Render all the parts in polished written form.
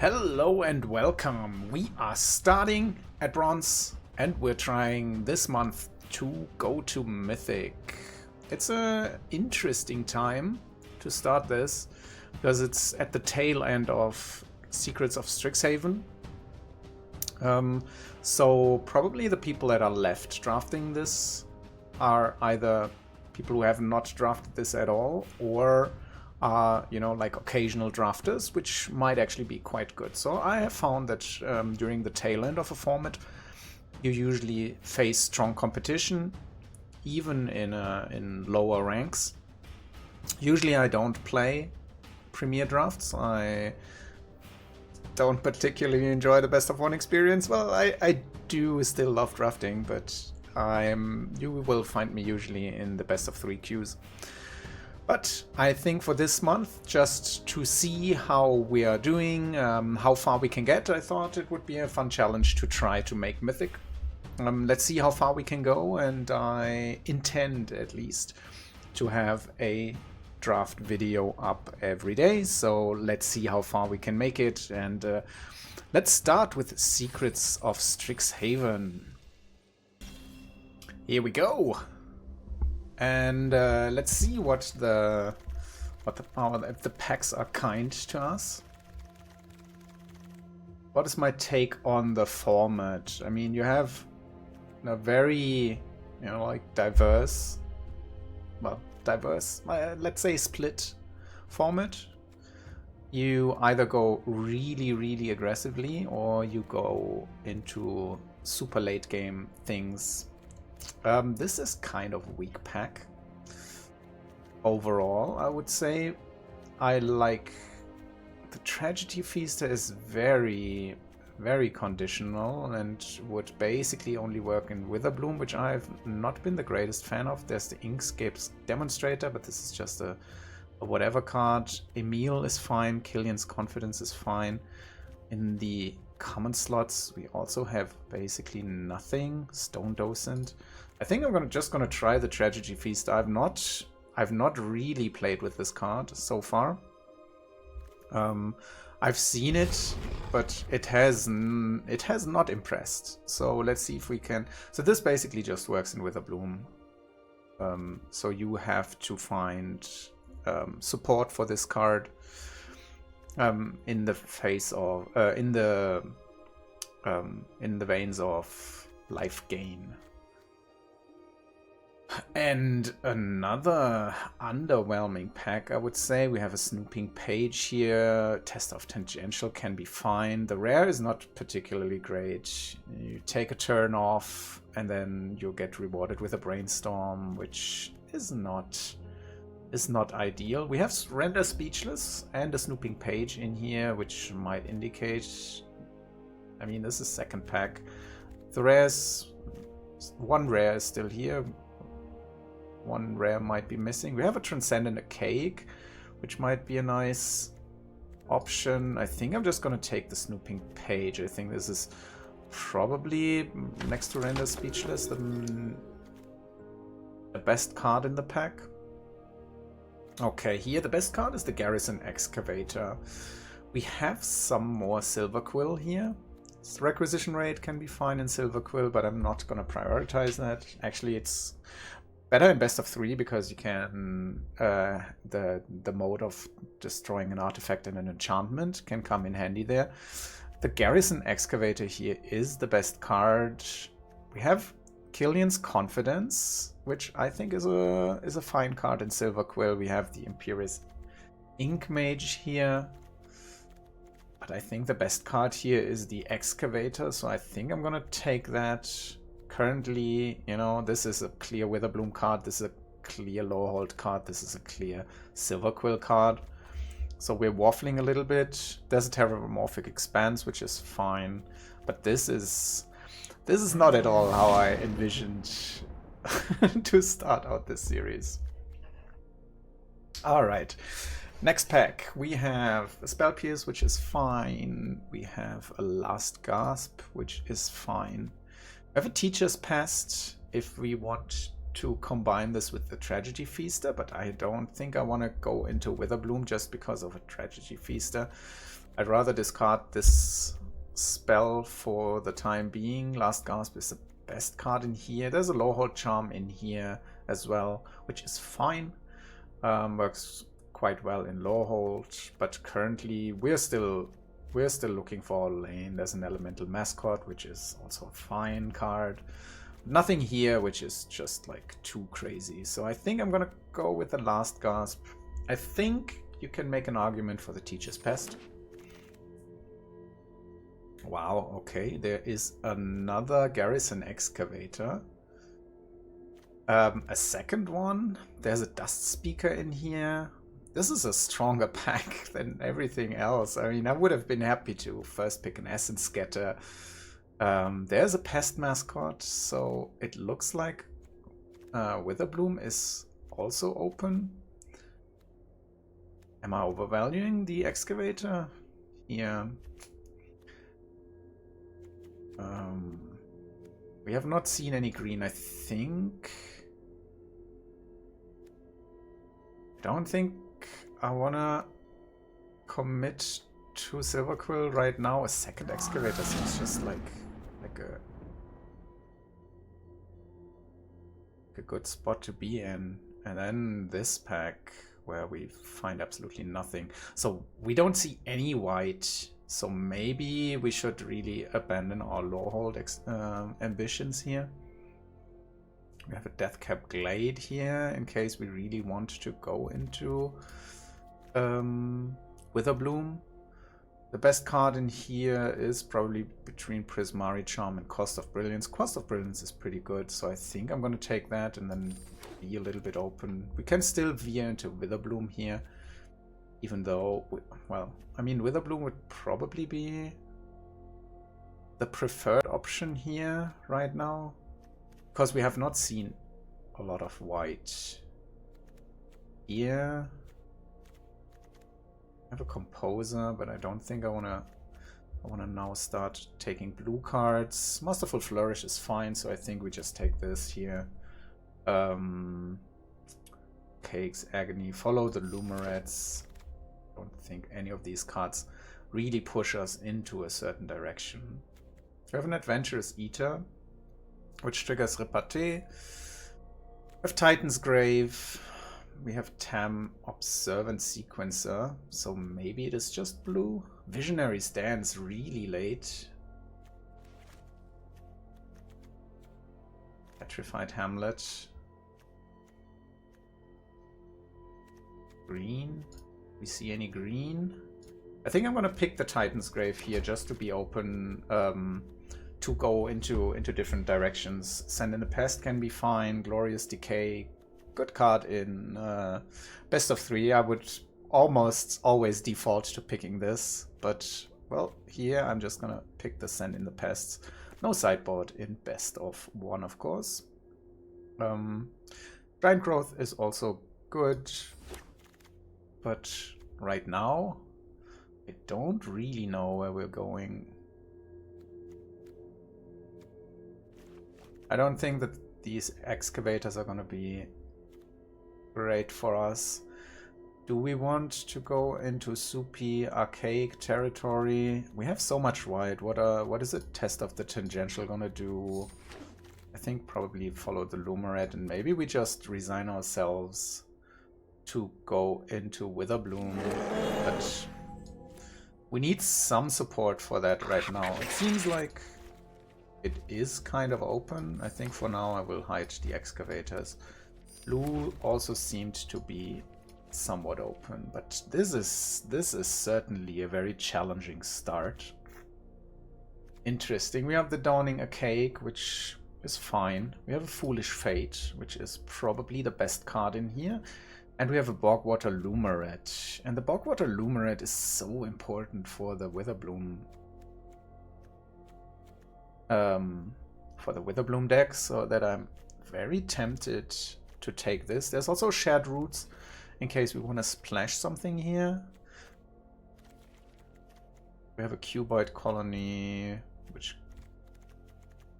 Hello and welcome. We are starting at bronze and we're trying this month to go to Mythic. It's an interesting time to start this because it's at the tail end of Secrets of Strixhaven. So probably the people that are left drafting this are either people who have not drafted this at all or are, like occasional drafters, which might actually be quite good. So I have found that during the tail end of a format, you usually face strong competition, even in lower ranks. Usually I don't play Premier drafts. I don't particularly enjoy the best of one experience. Well, I do still love drafting, but you will find me usually in the best of 3 queues. But I think for this month, just to see how we are doing, how far we can get, I thought it would be a fun challenge to try to make Mythic. Let's see how far we can go, and I intend at least to have a draft video up every day. So let's see how far we can make it, and let's start with Secrets of Strixhaven. Here we go. And let's see if the packs are kind to us. What is my take on the format? I mean, you have a very, diverse, let's say split format. You either go really, really aggressively or you go into super late game things. This is kind of a weak pack. Overall, I would say I like the Tragedy Feaster is very, very conditional and would basically only work in Witherbloom, which I've not been the greatest fan of. There's the Inkscapes Demonstrator, but this is just a whatever card. Emil is fine. Killian's Confidence is fine. In the common slots, we also have basically nothing. Stone Docent. I think I'm just gonna try the Tragedy Feast. I've not really played with this card so far. I've seen it, but it has not impressed. So let's see if we can. So this basically just works in Witherbloom. So you have to find support for this card. In the face of in the veins of life gain. And another underwhelming pack, I would say. We have a Snooping Page here. Test of Tangential can be fine. The rare is not particularly great. You take a turn off and then you get rewarded with a Brainstorm, which is not ideal. We have Render Speechless and a Snooping Page in here, which might indicate... I mean, this is second pack. The rares... One rare is still here. One rare might be missing. We have a Transcendent Archaic, which might be a nice option. I think I'm just going to take the Snooping Page. I think this is probably, next to Render Speechless, the best card in the pack. Okay, here the best card is the Garrison Excavator. We have some more Silverquill here. Requisition rate can be fine in Silverquill, but I'm not going to prioritize that. Actually, it's better in best of 3 because you can the mode of destroying an artifact and an enchantment can come in handy there. The Garrison Excavator here is the best card. We have Killian's Confidence, which I think is a fine card in Silverquill. We have the Imperious Ink Mage here. But I think the best card here is the Excavator, so I think I'm gonna take that. Currently, this is a clear Witherbloom card, this is a clear Lorehold card, this is a clear Silverquill card. So we're waffling a little bit. There's a Terramorphic Expanse, which is fine. But this is not at all how I envisioned to start out this series. Alright. Next pack, we have a Spell Pierce, which is fine. We have a Last Gasp, which is fine. We have a Teacher's Pest if we want to combine this with the Tragedy Feaster, but I don't think I want to go into Witherbloom just because of a Tragedy Feaster. I'd rather discard this spell for the time being. Last Gasp is the best card in here. There's a Lowhold Charm in here as well, which is fine. Works quite well in Lowhold, but currently we're still looking for a lane. There's an Elemental Mascot, which is also a fine card. Nothing here which is just like too crazy. So I think I'm gonna go with the Last Gasp. I think you can make an argument for the Teacher's Pest. Wow, okay, there is another Garrison Excavator. A second one. There's a Dust Speaker in here. This is a stronger pack than everything else. I mean, I would have been happy to first pick an Essence Scatter. There's a Pest Mascot, so it looks like Witherbloom is also open. Am I overvaluing the Excavator? Yeah. We have not seen any green, I think. Don't think I wanna commit to Silverquill right now. A second Excavator seems just like a good spot to be in. And then this pack where we find absolutely nothing. So we don't see any white. So maybe we should really abandon our Lowhold ambitions here. We have a Deathcap Glade here in case we really want to go into Witherbloom. The best card in here is probably between Prismari Charm and Cost of Brilliance. Cost of Brilliance is pretty good, so I think I'm going to take that and then be a little bit open. We can still veer into Witherbloom here, even though, well, I mean, Witherbloom would probably be the preferred option here right now, because we have not seen a lot of white here. I have a Composer, but I don't think I wanna now start taking blue cards. Masterful Flourish is fine, so I think we just take this here. Cake's Agony, follow the Lumerets. I don't think any of these cards really push us into a certain direction. We have an Adventurous Eater, which triggers Repartee. We have Titan's Grave. We have Tam Observant Sequencer, so maybe it is just blue. Visionary Stance really late. Petrified Hamlet. Green. We see any green? I think I'm gonna pick the Titan's Grave here just to be open to go into different directions. Send in the Pest can be fine. Glorious Decay. Good card in best of 3. I would almost always default to picking this, but well, here I'm just gonna pick the Send in the Pests. No sideboard in best of 1, of course. Giant Growth is also good, but right now I don't really know where we're going. I don't think that these Excavators are gonna be great for us. Do we want to go into soupy archaic territory? We have so much white. What is a Test of the Tangential gonna do? I think probably follow the Lumeret, and maybe we just resign ourselves to go into Witherbloom. But we need some support for that right now. It seems like it is kind of open. I think for now I will hide the Excavators. Blue also seemed to be somewhat open, but this is certainly a very challenging start. Interesting. We have the Dawning Archaic, which is fine. We have a Foolish Fate, which is probably the best card in here. And we have a Bogwater Lumeret. And the Bogwater Lumeret is so important for the Witherbloom deck, so that I'm very tempted to take this. There's also Shared Roots in case we want to splash something here. We have a Cuboid Colony, which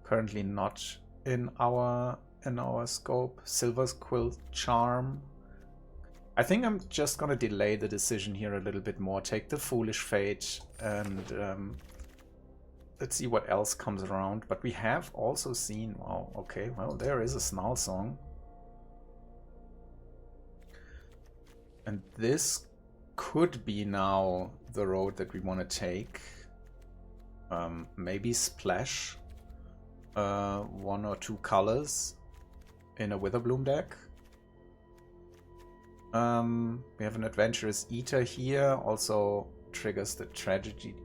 currently not in our scope. Silverquill Charm. I think I'm just gonna delay the decision here a little bit more, take the Foolish Fate, and let's see what else comes around. But we have also seen, wow, okay, well, there is a Snarl Song. And this could be now the road that we want to take. Maybe splash 1 or 2 colors in a Witherbloom deck. We have an Adventurous Eater here, also triggers the Tragedy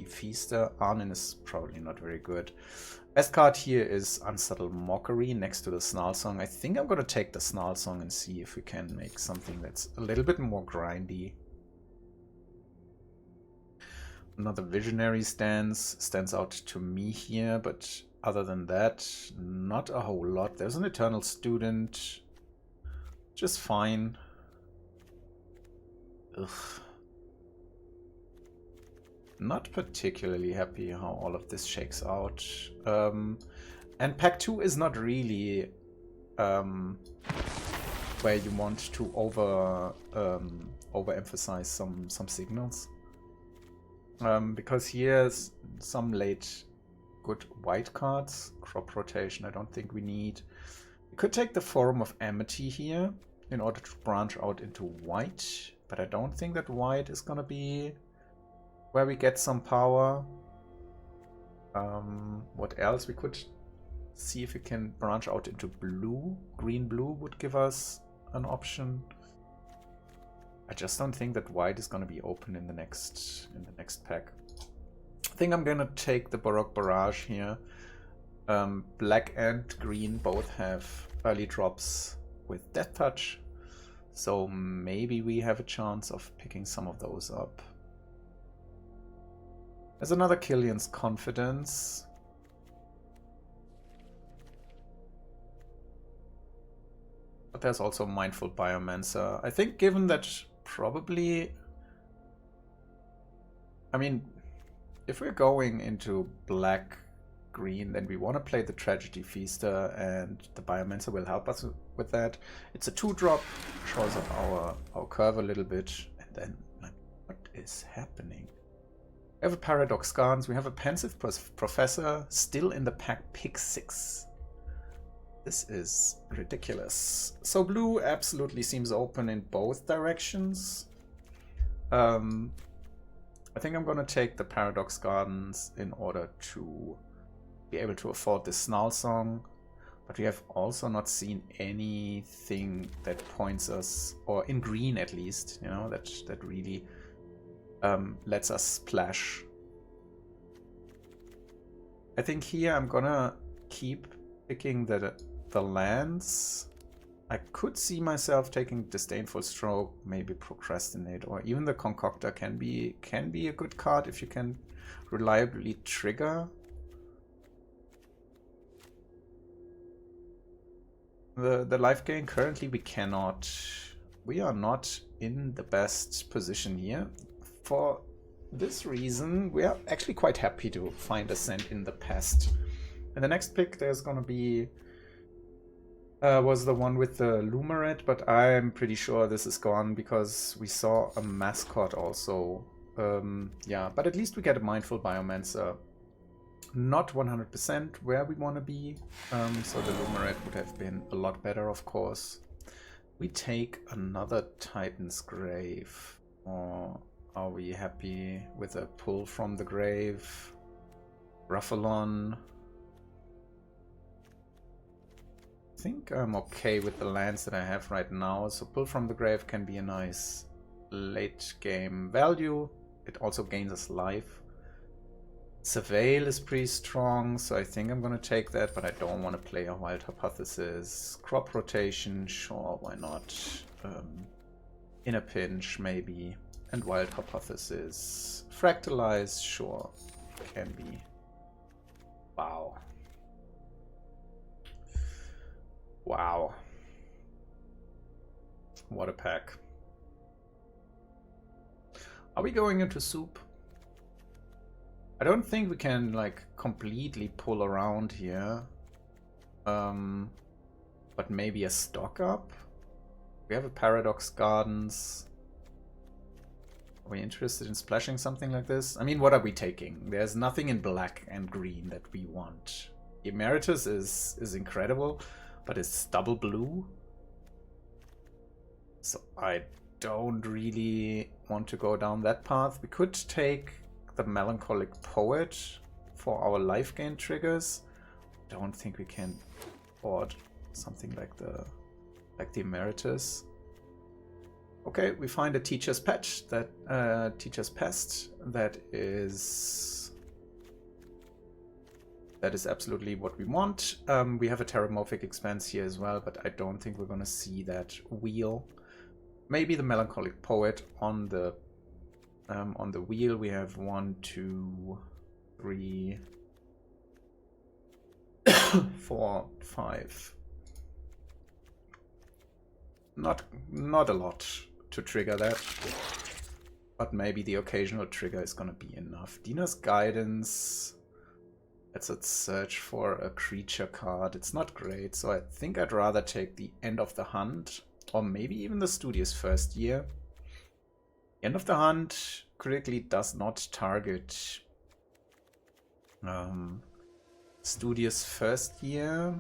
Feaster. Arnin is probably not very good. Best card here is Unsubtle Mockery next to the Snarl Song. I think I'm gonna take the Snarl Song and see if we can make something that's a little bit more grindy. Another Visionary stands out to me here, but other than that, not a whole lot. There's an Eternal Student, just fine. Ugh. Not particularly happy how all of this shakes out. And pack 2 is not really where you want to overemphasize some signals. Because here's some late good white cards. Crop Rotation I don't think we need. We could take the Forum of Amity here in order to branch out into white, but I don't think that white is gonna be where we get some power. What else? We could see if we can branch out into blue. Green-blue would give us an option. I just don't think that white is going to be open in the next pack. I think I'm going to take the Baroque Barrage here. Black and green both have early drops with Death Touch, so maybe we have a chance of picking some of those up. There's another Killian's Confidence. But there's also Mindful Biomancer. I think given that probably... I mean, if we're going into black-green, then we want to play the Tragedy Feaster, and the Biomancer will help us with that. It's a 2-drop, shows up our curve a little bit, and then, like, what is happening? We have a Paradox Gardens, we have a Pensive Professor, still in the pack, pick 6. This is ridiculous. So blue absolutely seems open in both directions. I think I'm gonna take the Paradox Gardens in order to be able to afford this Snarl Song. But we have also not seen anything that points us, or in green at least, you know, that really lets us splash. I think here I'm gonna keep picking the lands. I could see myself taking Disdainful Stroke, maybe Procrastinate, or even the Concoctor can be a good card if you can reliably trigger. The life gain currently we cannot. We are not in the best position here. For this reason, we are actually quite happy to find Ascent in the past. And the next pick there's gonna be was the one with the Lumaret, but I'm pretty sure this is gone because we saw a mascot also. Yeah, but at least we get a Mindful Biomancer. Not 100% where we want to be, so the Lumaret would have been a lot better, of course. We take another Titan's Grave, or are we happy with a pull from the grave? Ruffalon. I think I'm okay with the lands that I have right now, so pull from the grave can be a nice late game value. It also gains us life. Surveil is pretty strong, so I think I'm gonna take that, but I don't want to play a Wild Hypothesis. Crop Rotation, sure, why not? In a pinch, maybe. And Wild Hypothesis. Fractalize, sure, can be. Wow. Wow. What a pack. Are we going into soup? I don't think we can, like, completely pull around here. But maybe a stock up? We have a Paradox Gardens. Are we interested in splashing something like this? I mean, what are we taking? There's nothing in black and green that we want. Emeritus is incredible, but it's double blue. So I don't really want to go down that path. We could take the Melancholic Poet for our life gain triggers. Don't think we can afford something like the Emeritus. Okay, we find a Teacher's Pet, that Teacher's Pest, that is absolutely what we want. We have a Terramorphic Expanse here as well, but I don't think we're gonna see that wheel. Maybe the Melancholic Poet on the wheel. We have 1, 2, 3, 4, 5. Not a lot to trigger that, but maybe the occasional trigger is gonna be enough. Dina's Guidance. Let's search for a creature card. It's not great, so I think I'd rather take the End of the Hunt, or maybe even the Studious First Year. End of the Hunt critically does not target Studious First Year.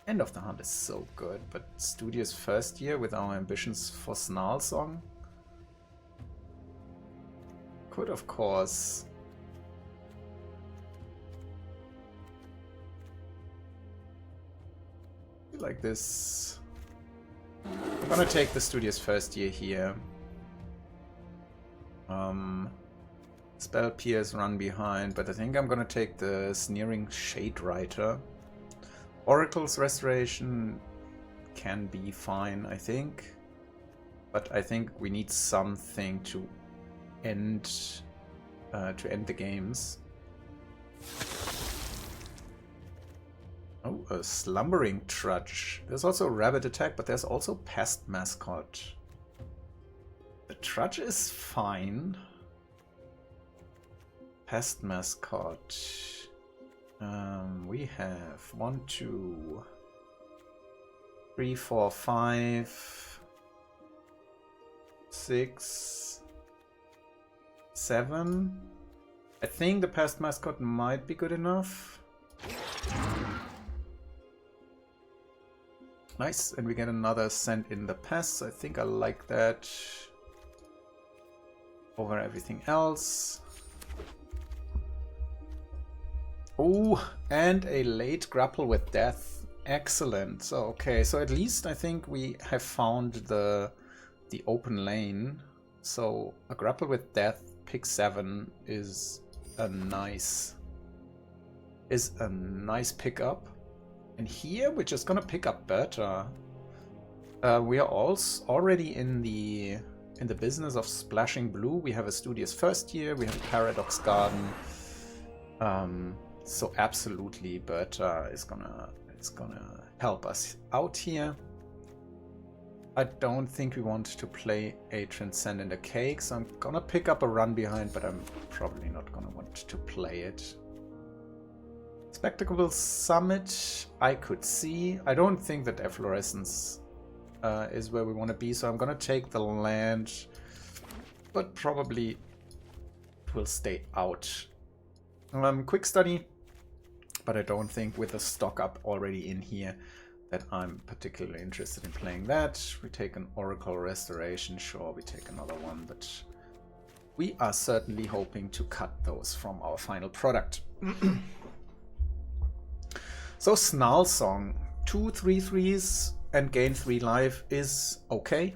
End of the Hunt is so good, but Studious First Year with our ambitions for Snarl Song could, of course, be like this. I'm gonna take the Studious First Year here. Spell Pierce, Run Behind, but I think I'm gonna take the Sneering Shade Writer. Oracle's Restoration can be fine, I think. But I think we need something to end the games. Oh, a Slumbering Trudge. There's also a Rabbit Attack, but there's also Pest Mascot. The Trudge is fine. Pest Mascot. We have 1, 2, 3, 4, 5, 6, 7. I think the Pest Mascot might be good enough. Nice, and we get another Send in the Pests. I think I like that over everything else. Oh, and a late Grapple with Death. Excellent. So, okay, so at least I think we have found the open lane. So a Grapple with Death, pick 7 is a nice pickup. And here we're just gonna pick up Berta. We are also already in the business of splashing blue. We have a Studious First Year, we have a Paradox Garden. So absolutely, Berta is gonna help us out here. I don't think we want to play a Transcendent a Cake, so I'm gonna pick up a Run Behind, but I'm probably not gonna want to play it. Spectacle Summit, I could see. I don't think that Efflorescence is where we want to be, so I'm gonna take the land, but probably will stay out. Quick Study, but I don't think with the stock up already in here that I'm particularly interested in playing that. We take an Oracle Restoration, sure, we take another one, but we are certainly hoping to cut those from our final product. So Snarl Song, 2 3/3s and gain 3 life is okay.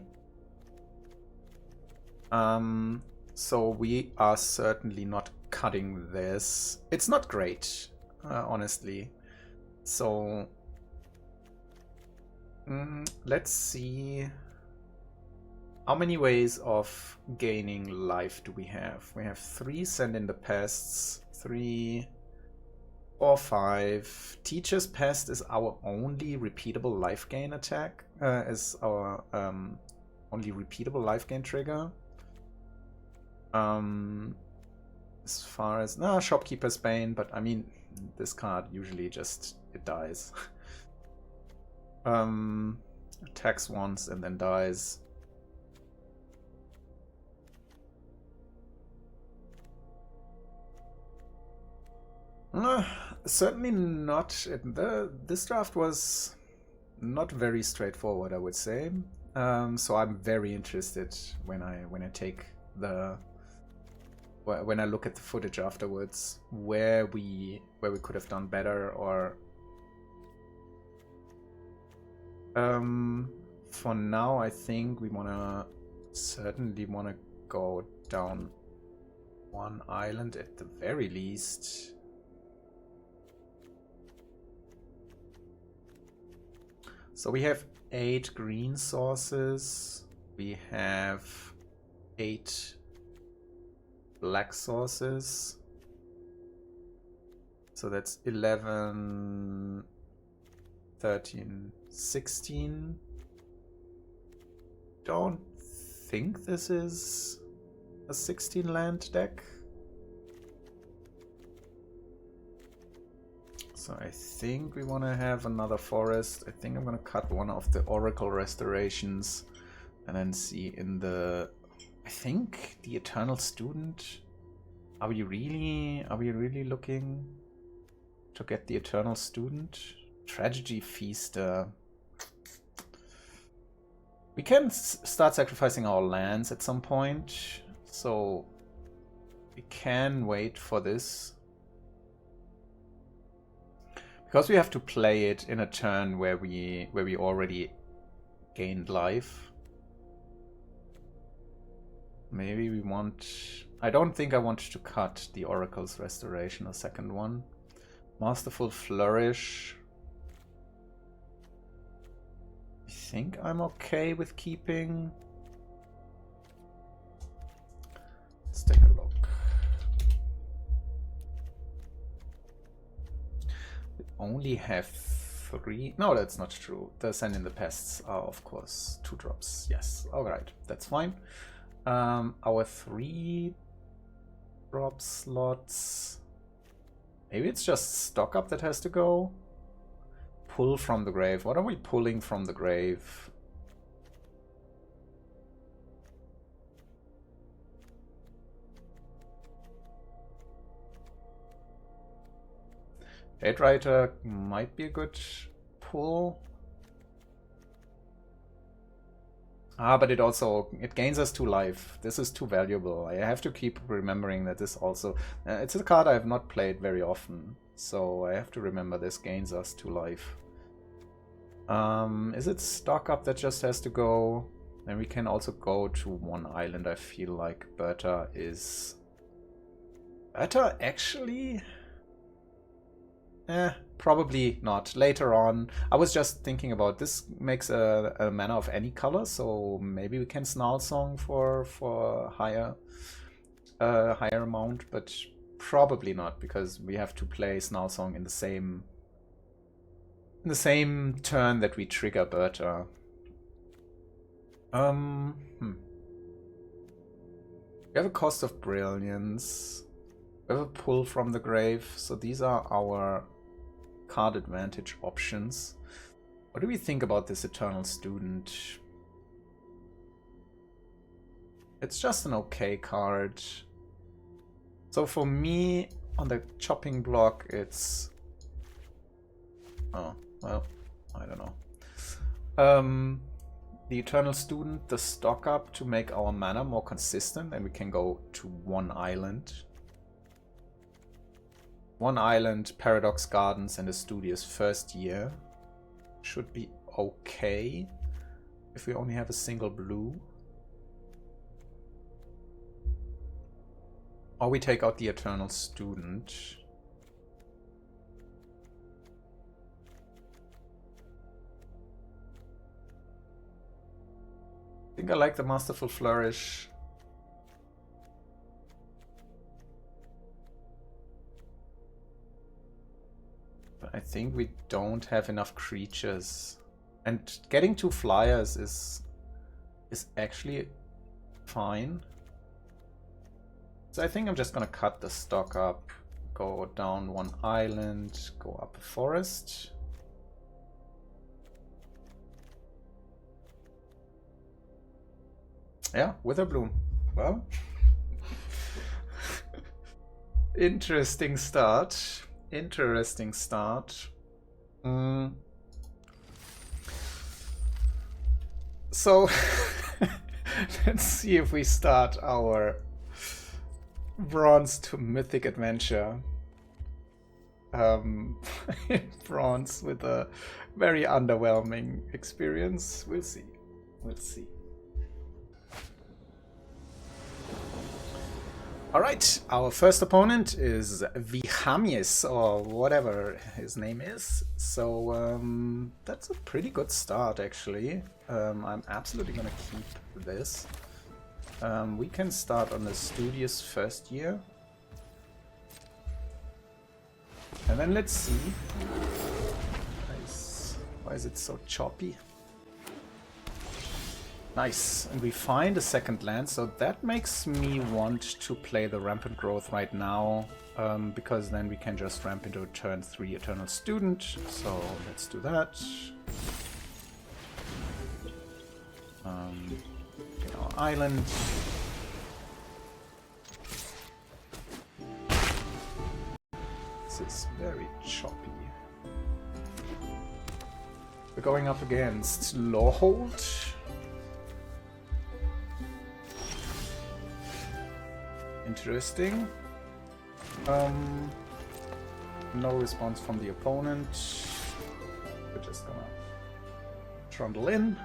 So we are certainly not cutting this. It's not great, honestly. So let's see. How many ways of gaining life do we have? We have 3 Send in the Pests, 3, 4, 5. Teacher's Pest is our only repeatable life gain attack, is our only repeatable life gain trigger. As far as Shopkeeper's Bane, but I mean this card usually just it dies. Attacks once and then dies. Certainly not. This draft was not very straightforward, I would say. So I'm very interested when I take when I look at the footage afterwards, where we could have done better, or for now I think we certainly wanna go down one island at the very least. So we have 8 green sources. We have 8 black sources. So that's 11, 13, 16. Don't think this is a 16 land deck. So I think we want to have another forest. I think I'm going to cut one of the Oracle restorations and then see in the... I think the Eternal Student. Are we really looking to get the Eternal Student? Tragedy Feaster. We can start sacrificing our lands at some point, so we can wait for this. Because we have to play it in a turn where we already gained life. Maybe we want... I don't think I want to cut the Oracle's Restoration, a second one. Masterful Flourish. I think I'm okay with keeping. Let's take a look. We only have 3. No, that's not true. The Send in the Pests are, of course, 2 drops. Yes, alright, that's fine. Our 3 drop slots. Maybe it's just stock up that has to go. Pull from the grave. What are we pulling from the grave? Headwriter might be a good pull. But it gains us 2 life. This is too valuable. I have to keep remembering that this also... it's a card I have not played very often, so I have to remember this gains us 2 life. Is it stock up that just has to go? Then we can also go to one island. I feel like Berta is... Berta actually... probably not. Later on, I was just thinking about this makes a mana of any color, so maybe we can Snarl Song for higher amount, but probably not, because we have to play Snarl Song in the same turn that we trigger Berta. We have a Cost of Brilliance. We have a Pull from the Grave, so these are our card advantage options. What do we think about this Eternal Student? It's just an okay card. So for me, on the chopping block, it's... Oh, well, I don't know. The Eternal Student, the stock up to make our mana more consistent, and we can go to one island. One island, Paradox Gardens, and a Studious First Year. Should be okay if we only have a single blue. Or we take out the Eternal Student. I think I like the Masterful Flourish. I think we don't have enough creatures, and getting 2 flyers is actually fine. So I think I'm just gonna cut the stock up, go down one island, go up a forest. Yeah, Witherbloom. Well, interesting start. Interesting start. So, let's see if we start our bronze to mythic adventure. Bronze with a very underwhelming experience. We'll see. We'll see. Alright, our first opponent is Vihamies, or whatever his name is. So that's a pretty good start, actually. I'm absolutely gonna keep this. We can start on the studious first year. And then let's see. Nice. Why is it so choppy? Nice, and we find a second land, so that makes me want to play the Rampant Growth right now, because then we can just ramp into turn 3 Eternal Student, so let's do that. Get our island. This is very choppy. We're going up against Lawhold. Interesting. No response from the opponent. We're just gonna trundle in.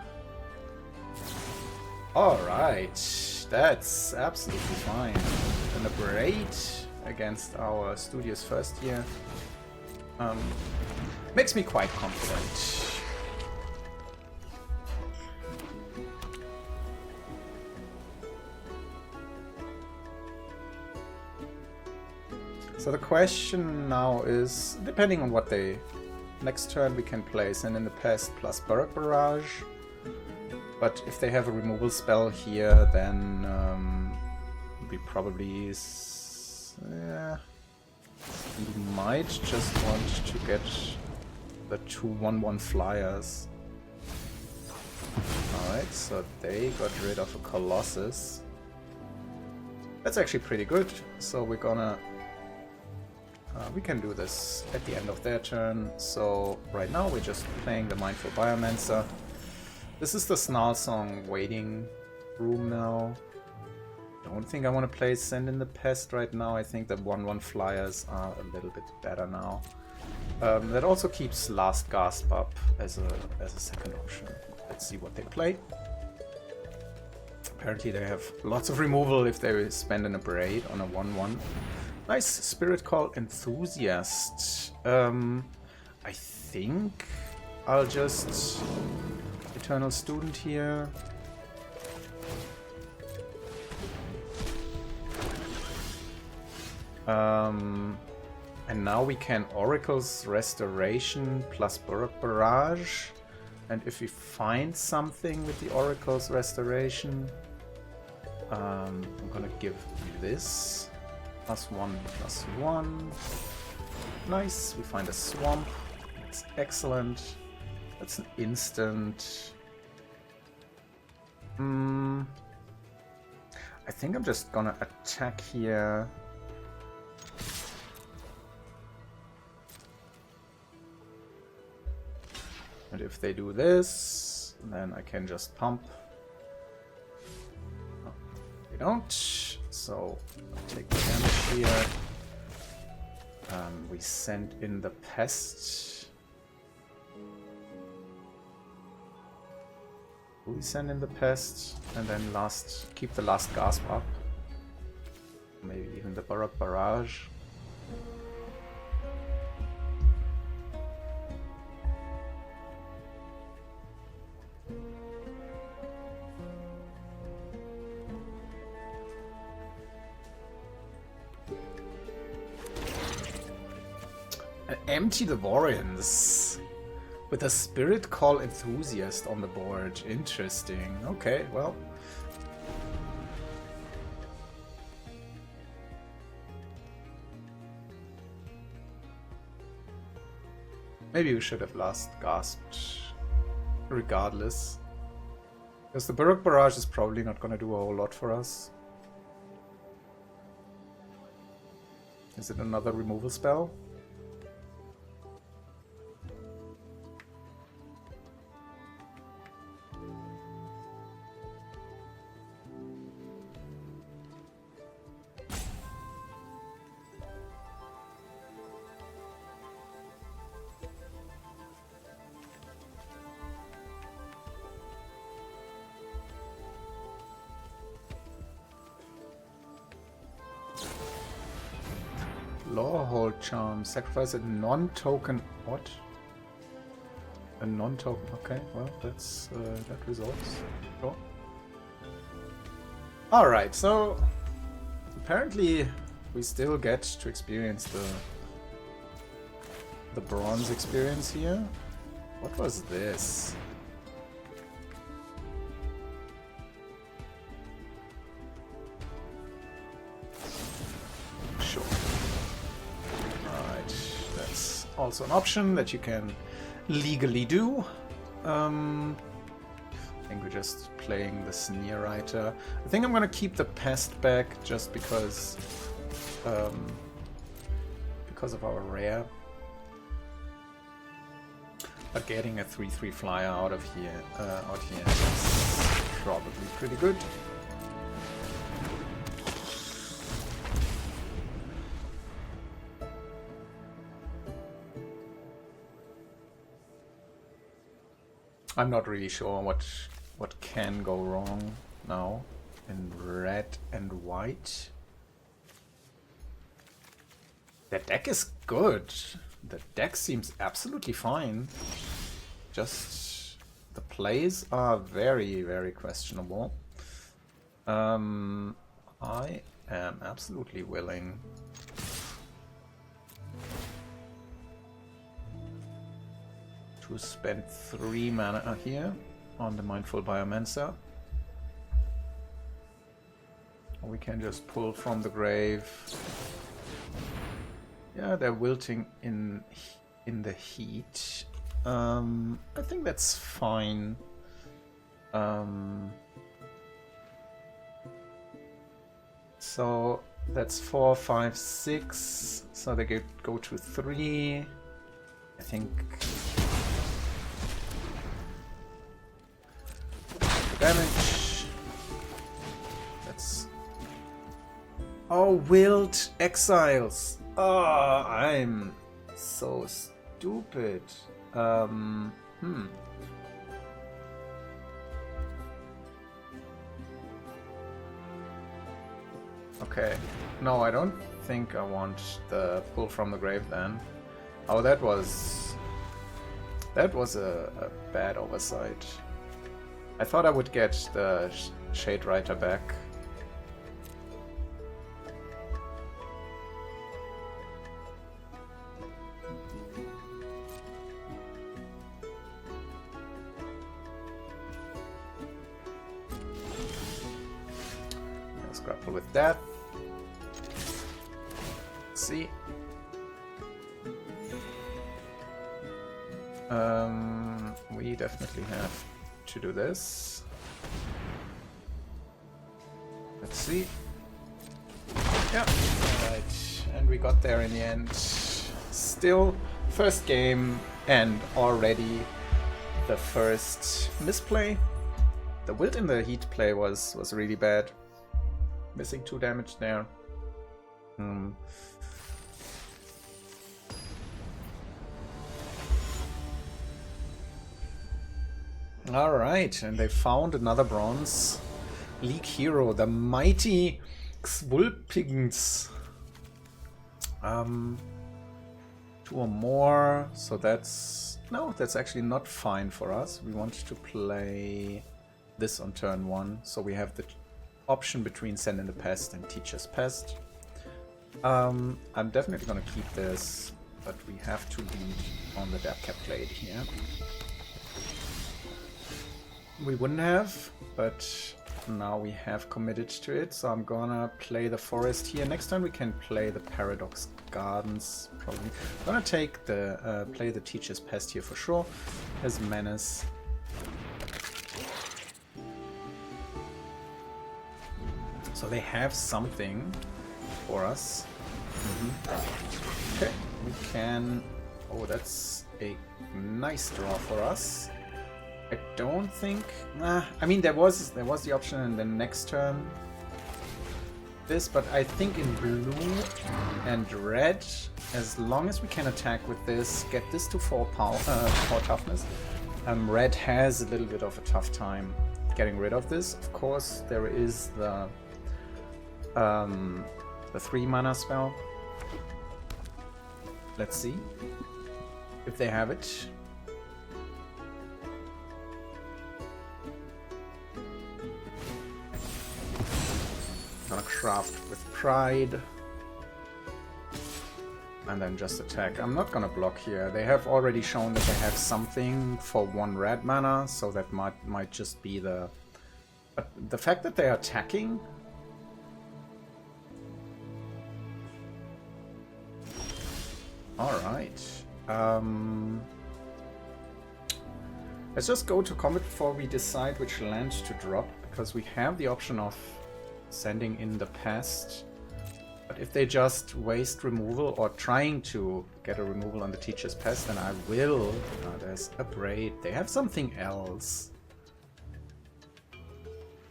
Alright, that's absolutely fine. And a braid against our studious first year makes me quite confident. So the question now is, depending on what they... Next turn we can play Send in the Pest plus Burrock Barrage. But if they have a removal spell here, then we probably... Yeah, we might just want to get the 2/1/1 flyers. Alright, so they got rid of a Colossus. That's actually pretty good, so we're gonna... we can do this at the end of their turn, so right now we're just playing the Mindful Biomancer. This is the Snarl Song waiting room now. Don't think I want to play Send in the Pest right now. I think the 1/1 flyers are a little bit better now. That also keeps Last Gasp up as a second option. Let's see what they play. Apparently they have lots of removal if they spend an Abrade on a 1/1. Nice Spirit Call Enthusiast. I think I'll just Eternal Student here. And now we can Oracle's Restoration plus Burrock Barrage. And if we find something with the Oracle's Restoration, I'm gonna give this. +1/+1. Nice, we find a swamp. That's excellent. That's an instant. I think I'm just gonna attack here. And if they do this, then I can just pump. Oh, they don't. So I'll take the damage here. We send in the Pest. We send in the Pest and then keep the Last Gasp up. Maybe even the Burrock Barrage. Empty the Warrens with a Spirit Call Enthusiast on the board. Interesting. Okay, well. Maybe we should have Last Gasped regardless. Because the Baroque Barrage is probably not going to do a whole lot for us. Is it another removal spell? Lawhold Charm. Sacrifice a non-token. What? A non-token. Okay, well, that's that resolves. Sure. Alright, so apparently we still get to experience the bronze experience here. What was this? Sure. Alright, that's also an option that you can legally do. I think we're just playing the Sneer Writer. I think I'm gonna keep the Pest back just because of our rare. But getting a 3/3 flyer out here is probably pretty good. I'm not really sure what can go wrong now in red and white. The deck is good. The deck seems absolutely fine. Just the plays are very, very questionable. I am absolutely willing to spend 3 mana here on the Mindful Biomancer. Or we can just pull from the grave. Yeah, they're wilting in the heat. I think that's fine. So that's 4, 5, 6. So they go to 3. I think damage. That's... Oh, Wild Exiles. Oh, I'm so stupid. Okay. No, I don't think I want the pull from the grave then. Oh, that was a bad oversight. I thought I would get the Shade Writer back. Let's grapple with that. Let's see. We definitely have to do this. Let's see. Yeah, alright. And we got there in the end. Still, first game and already the first misplay. The Wild in the Heat play was really bad. Missing 2 damage there. Alright, and they found another bronze League hero, the mighty Xwulpigens. 2 or more, so that's... No, that's actually not fine for us. We want to play this on turn 1, so we have the option between Send in the Pest and Teacher's Pest. I'm definitely gonna keep this, but we have to lead on the Dabcap Blade here. We wouldn't have, but now we have committed to it, so I'm gonna play the Forest here. Next time we can play the Paradox Gardens, probably. I'm gonna take the play the Teacher's Pest here for sure, as Menace. So they have something for us. Okay, we can... Oh, that's a nice draw for us. I don't think... I mean, there was the option in the next turn. This, but I think in blue and red, as long as we can attack with this, get this to 4 toughness, red has a little bit of a tough time getting rid of this. Of course, there is the 3 mana spell. Let's see if they have it. Gonna craft with pride. And then just attack. I'm not gonna block here. They have already shown that they have something for 1 red mana, so that might just be the... But the fact that they are attacking... Alright. Let's just go to combat before we decide which land to drop, because we have the option of sending in the pest. But if they just waste removal or trying to get a removal on the Teacher's Pest, then I will. There's a braid. They have something else.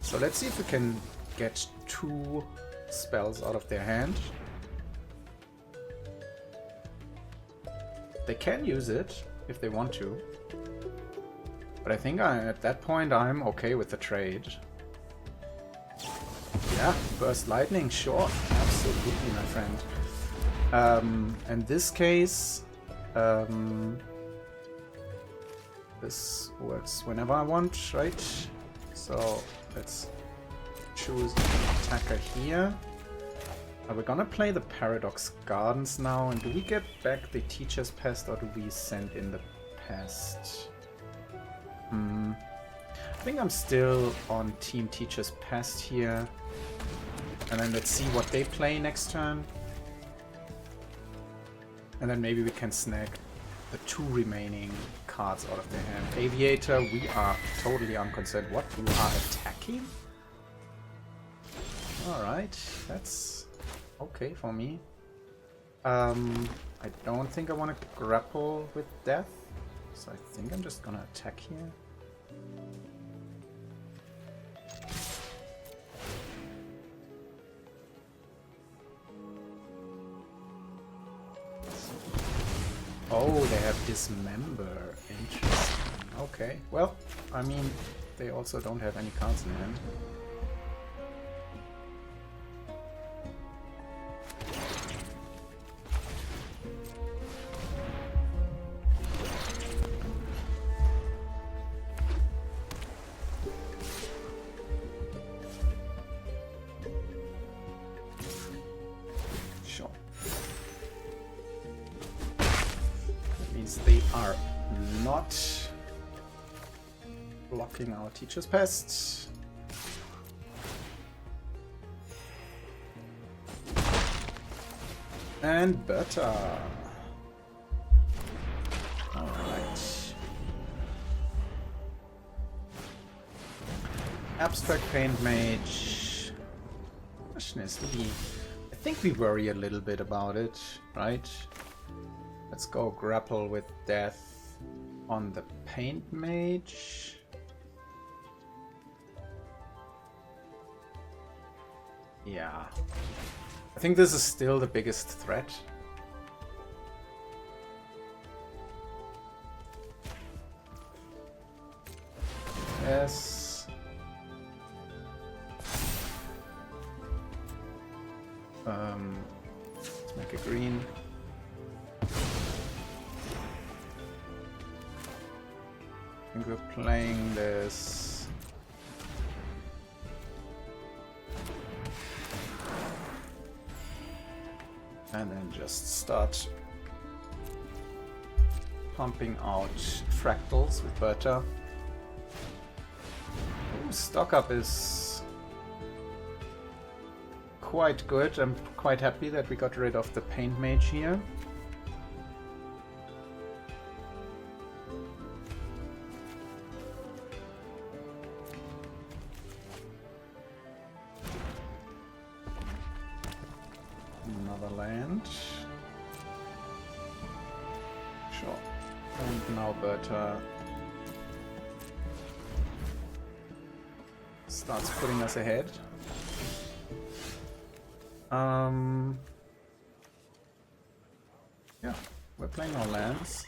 So let's see if we can get 2 spells out of their hand. They can use it if they want to. But I think at that point I'm okay with the trade. Yeah, Burst Lightning, sure. Absolutely, my friend. In this case, this works whenever I want, right? So let's choose an attacker here. We're gonna play the Paradox Gardens now, and do we get back the Teacher's Pest or do we send in the Pest? I think I'm still on Team Teacher's Pest here. And then let's see what they play next turn. And then maybe we can snag the 2 remaining cards out of their hand. Aviator, we are totally unconcerned. What? You are attacking? Alright, that's okay for me. I don't think I want to grapple with death. So I think I'm just gonna attack here. Oh, they have Dismember. Interesting. Okay, well, I mean, they also don't have any cards in hand. They are not blocking our Teacher's Pest. And Berta. Alright. Abstract Paint Mage. Question is, I think we worry a little bit about it, right? Let's go grapple with death on the Paint Mage. Yeah. I think this is still the biggest threat. Yes. Let's make a green. I think we're playing this. And then just start pumping out fractals with Berta. Ooh, stock up is quite good. I'm quite happy that we got rid of the Paint Mage here. another land. Sure. And now Berta starts putting us ahead. Yeah, we're playing our lands.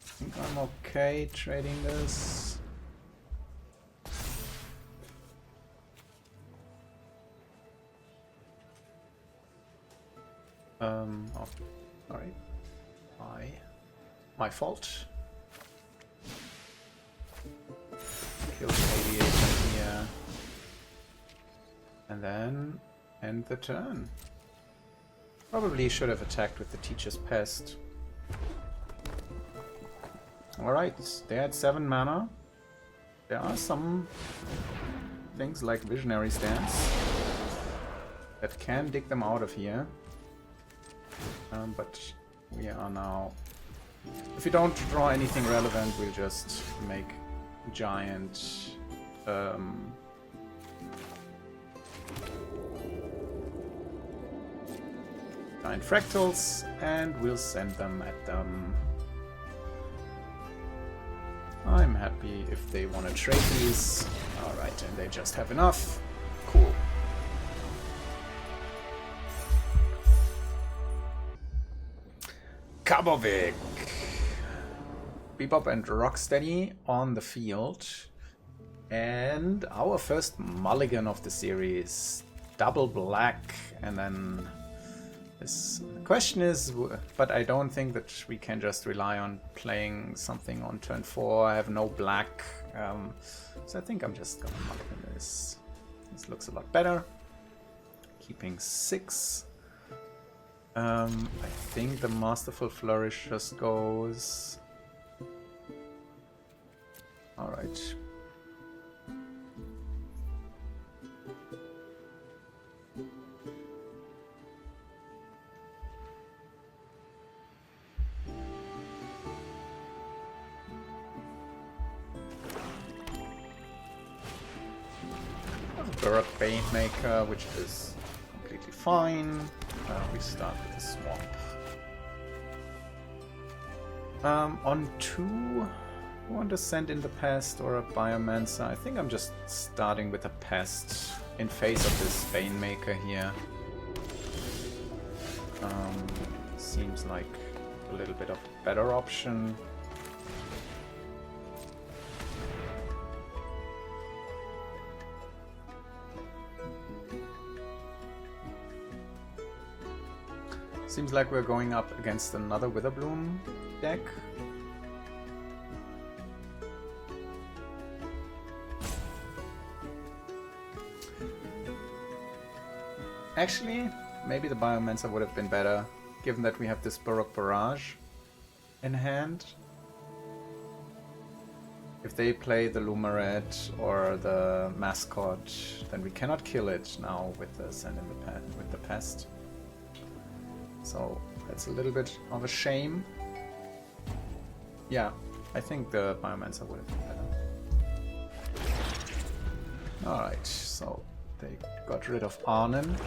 I think I'm okay trading this. Oh, sorry. My fault. Kill the aviator here. And then end the turn. Probably should have attacked with the Teacher's Pest. Alright, they had 7 mana. There are some things like Visionary Stance that can dig them out of here. But we are now... If we don't draw anything relevant, we'll just make giant... giant fractals, and we'll send them at them. I'm happy if they want to trade these. Alright, and they just have enough. Cool. Kabovic. Bebop and Rocksteady on the field. And our first mulligan of the series. Double black, and then this question is, but I don't think that we can just rely on playing something on turn 4. I have no black, so I think I'm just gonna mulligan this. This looks a lot better. Keeping 6. I think the Masterful Flourish just goes. Alright. Baroque Banemaker, which is completely fine. We start with the swamp. On 2, I want to send in the Pest or a Biomancer. I think I'm just starting with a Pest in face of this Banemaker here. Seems like a little bit of a better option. Seems like we're going up against another Witherbloom deck. Actually, maybe the Biomancer would have been better, given that we have this Baroque Barrage in hand. If they play the Lumaret or the Mascot, then we cannot kill it now with the Send in the with the Pest. So that's a little bit of a shame. Yeah, I think the Biomancer would have been better. Alright, so they got rid of Arnon.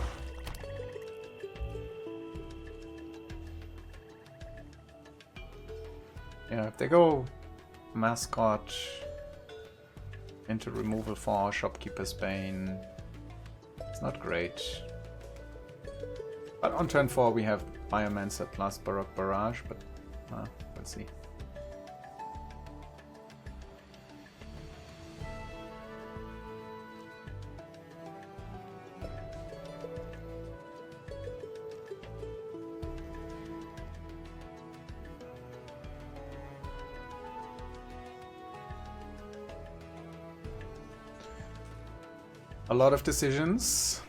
Yeah, if they go Mascot into removal for our Shopkeeper's Bane, it's not great. But on turn 4 we have Biomancer plus Baroque Barrage, but we'll see. A lot of decisions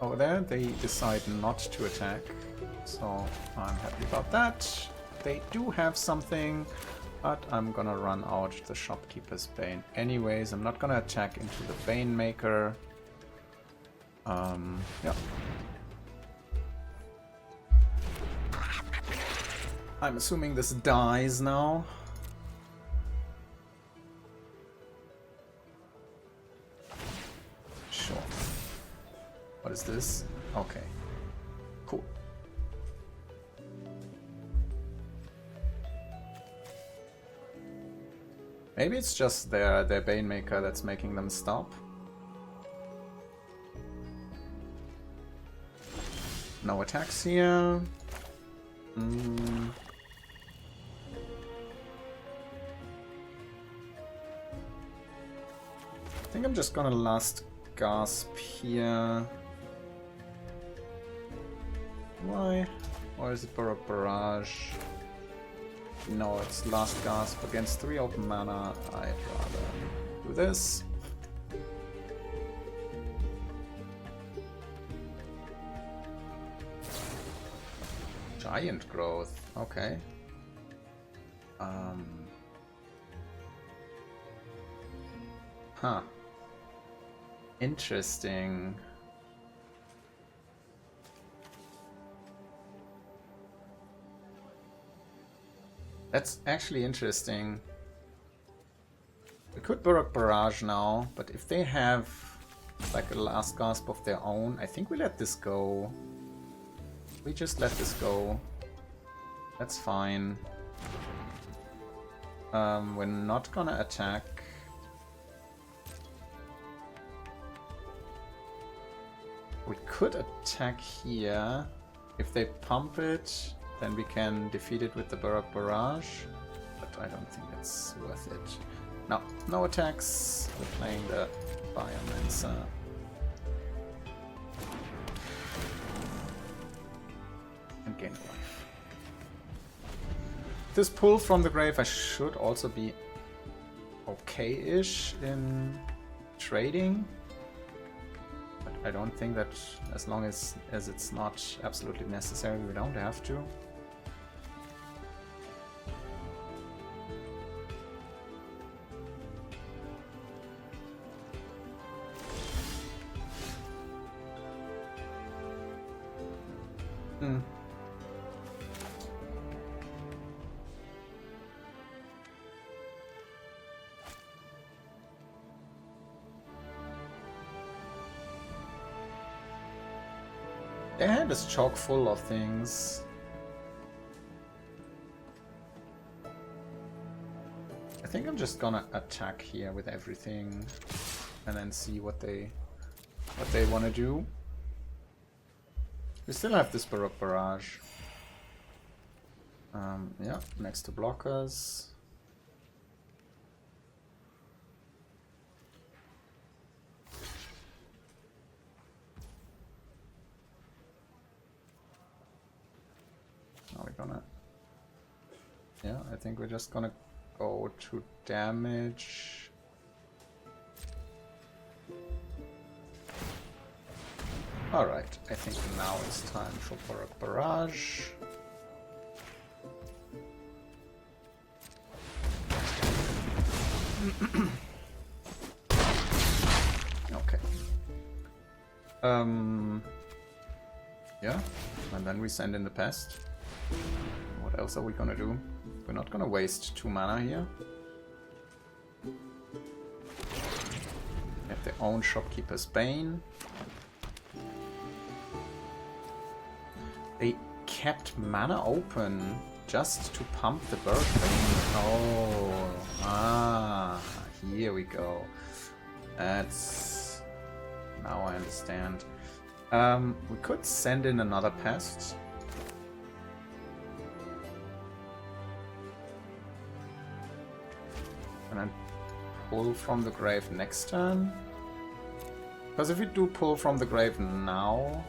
over there. They decide not to attack, so I'm happy about that. They do have something, but I'm gonna run out the Shopkeeper's Bane anyways. I'm not gonna attack into the Banemaker. Yeah. I'm assuming this dies now. Sure. What is this? Okay. Cool. Maybe it's just their Banemaker that's making them stop. No attacks here. I think I'm just gonna last gasp here. Why? Or is it Baroque Barrage? No, it's last gasp against 3 open mana. I'd rather do this. Giant growth. Okay. Huh. Interesting. That's actually interesting. We could Baroque Barrage now, but if they have like a last gasp of their own, I think we let this go. We just let this go. That's fine. We're not gonna attack. We could attack here. If they pump it, then we can defeat it with the Baroque Barrage. But I don't think it's worth it. No, no attacks. We're playing the Biomancer. And gain life. This pull from the grave, I should also be okay-ish in trading. But I don't think that as long as it's not absolutely necessary, we don't have to. Their hand is chock full of things. I think I'm just gonna attack here with everything and then see what they want to do. We still have this Baroque Barrage. Yeah, next to blockers. Are we gonna... Yeah, I think we're just gonna go to damage. Alright, I think now it's time for Baroque Barrage. Okay. Yeah, and then we send in the pest. What else are we gonna do? We're not gonna waste 2 mana here. Have their own Shopkeeper's Bane. They kept mana open just to pump the Bird Bane. Oh, here we go. That's... Now I understand. We could send in another pest. And then pull from the grave next turn. Because if we do pull from the grave now...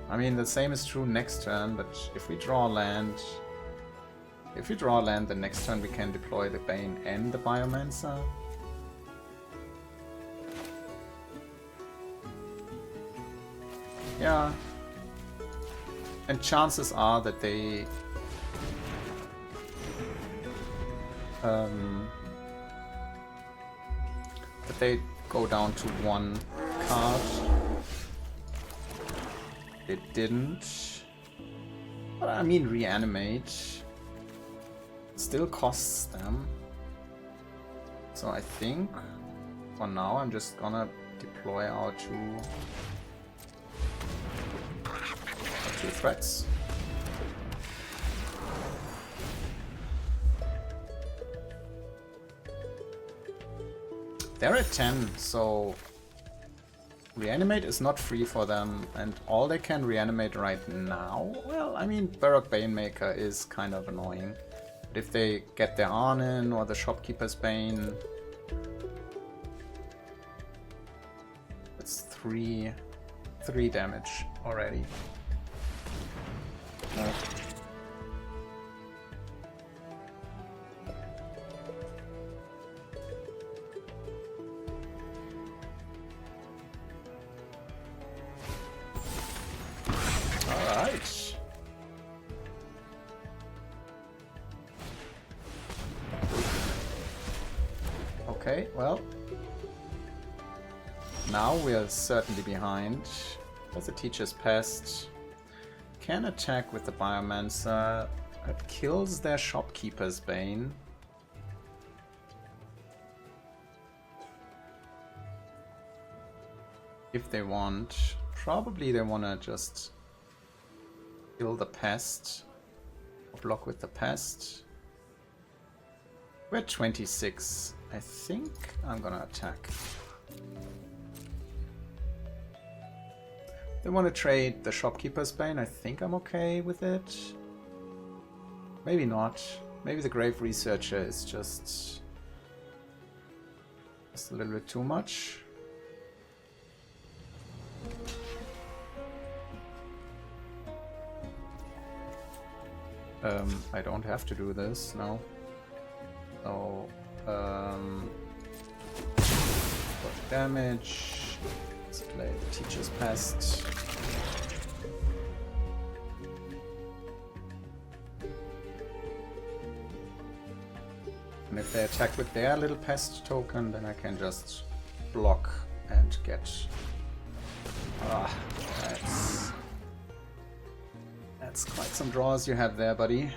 I mean, the same is true next turn, but if we draw land... If we draw land, the next turn we can deploy the Bane and the Biomancer. Yeah. And chances are that they... that they go down to 1 card. It didn't. But I mean, reanimate still costs them. So I think for now I'm just gonna deploy our two threats. They're at 10, so reanimate is not free for them, and all they can reanimate right now, well, I mean, Baroque Banemaker is kind of annoying. But if they get their Arnin or the Shopkeeper's Bane, it's 3 damage already. Alright. Okay, well. Now we are certainly behind. As the Teacher's Pest can attack with the Biomancer. It kills their Shopkeeper's Bane. If they want. Probably they want to just kill the Pest. Or block with the Pest. We're at 26. I think I'm gonna attack. They want to trade the Shopkeeper's Bane. I think I'm okay with it. Maybe not. Maybe the Grave Researcher is just a little bit too much. I don't have to do this, no. So, damage. Let's play the Teacher's Pest. And if they attack with their little pest token, then I can just block and get... Ah, that's quite some draws you have there, buddy.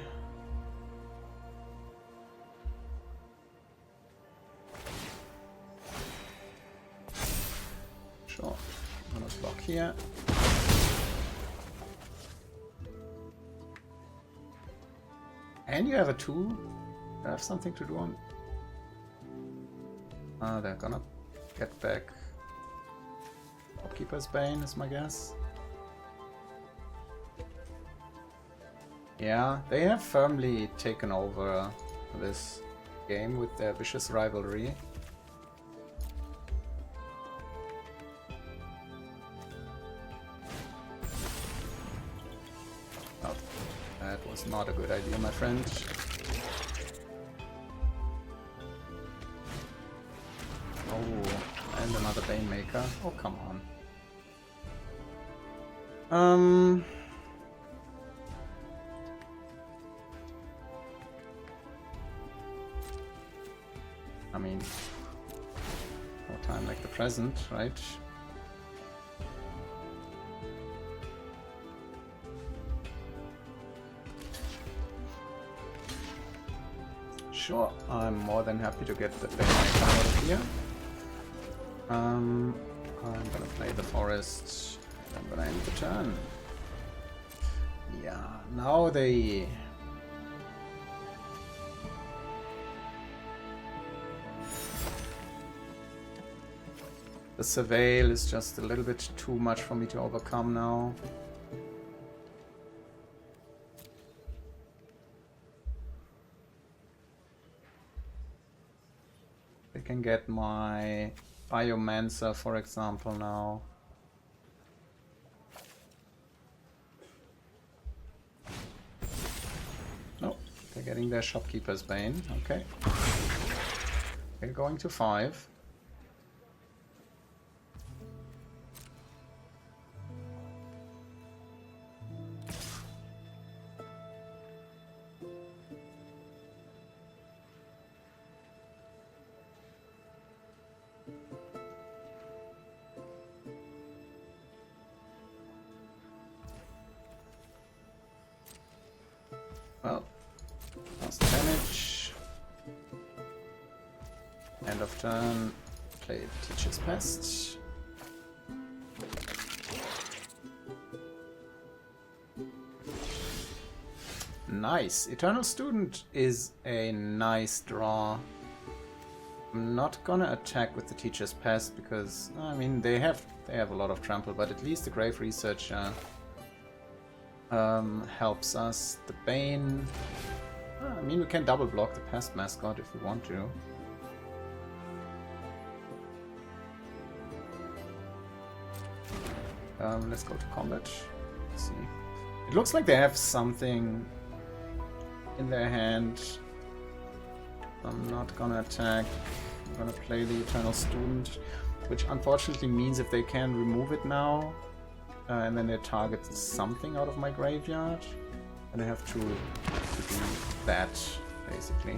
Sure, I'm gonna block here. And you have a 2. I have something to do on... they're gonna get back Shopkeeper's Bane is my guess. Yeah, they have firmly taken over this game with their vicious rivalry. Oh, that was not a good idea, my friend. Oh, and another Banemaker. Oh, come on. I mean, no time like the present, right? Sure, I'm more than happy to get the Banemaker out of here. I'm gonna play the forest. I'm gonna end the turn. Yeah, now they... The Surveil is just a little bit too much for me to overcome now. I can get my Biomancer, for example, now. No, they're getting their Shopkeeper's Bane. Okay. They're going to 5. Well, last damage. End of turn. Play Teacher's Pest. Nice. Eternal Student is a nice draw. I'm not gonna attack with the Teacher's Pest because, I mean, they have a lot of trample, but at least the Grave Researcher helps us. The Bane, I mean, we can double block the Pest Mascot if we want to. Let's go to combat. Let's see. It looks like they have something in their hand. I'm not gonna attack. I'm gonna play the Eternal Student, which unfortunately means if they can remove it now, and then they target something out of my graveyard, and I have to do that, basically.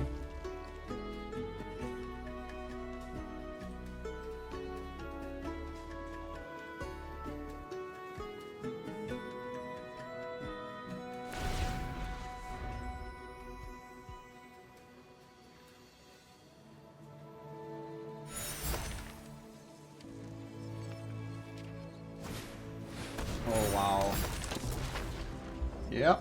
Oh, wow. Yeah.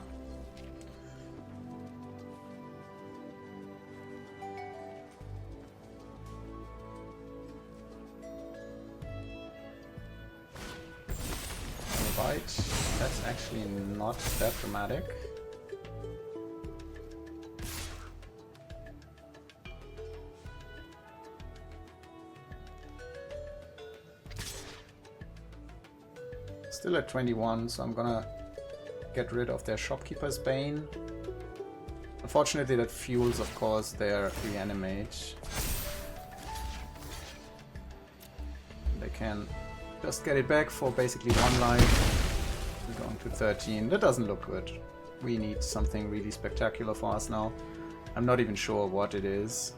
Alright, that's actually not that dramatic. Still at 21, so I'm gonna get rid of their Shopkeeper's Bane. Unfortunately, that fuels, of course, their Reanimate. They can just get it back for basically 1 life. We're going to 13. That doesn't look good. We need something really spectacular for us now. I'm not even sure what it is.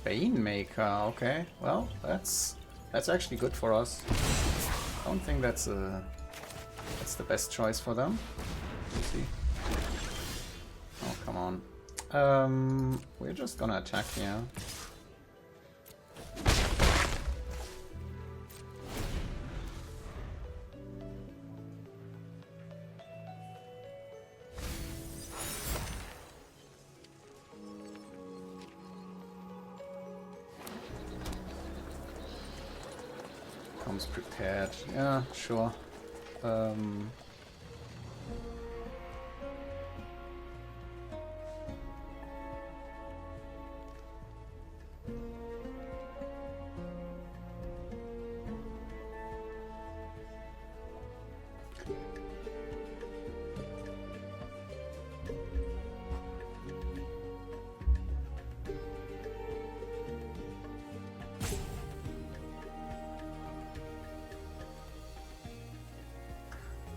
Banemaker, okay. Well, that's actually good for us. I don't think that's the best choice for them. Let's see. Oh, come on. We're just gonna attack here. Comes prepared. Yeah, sure.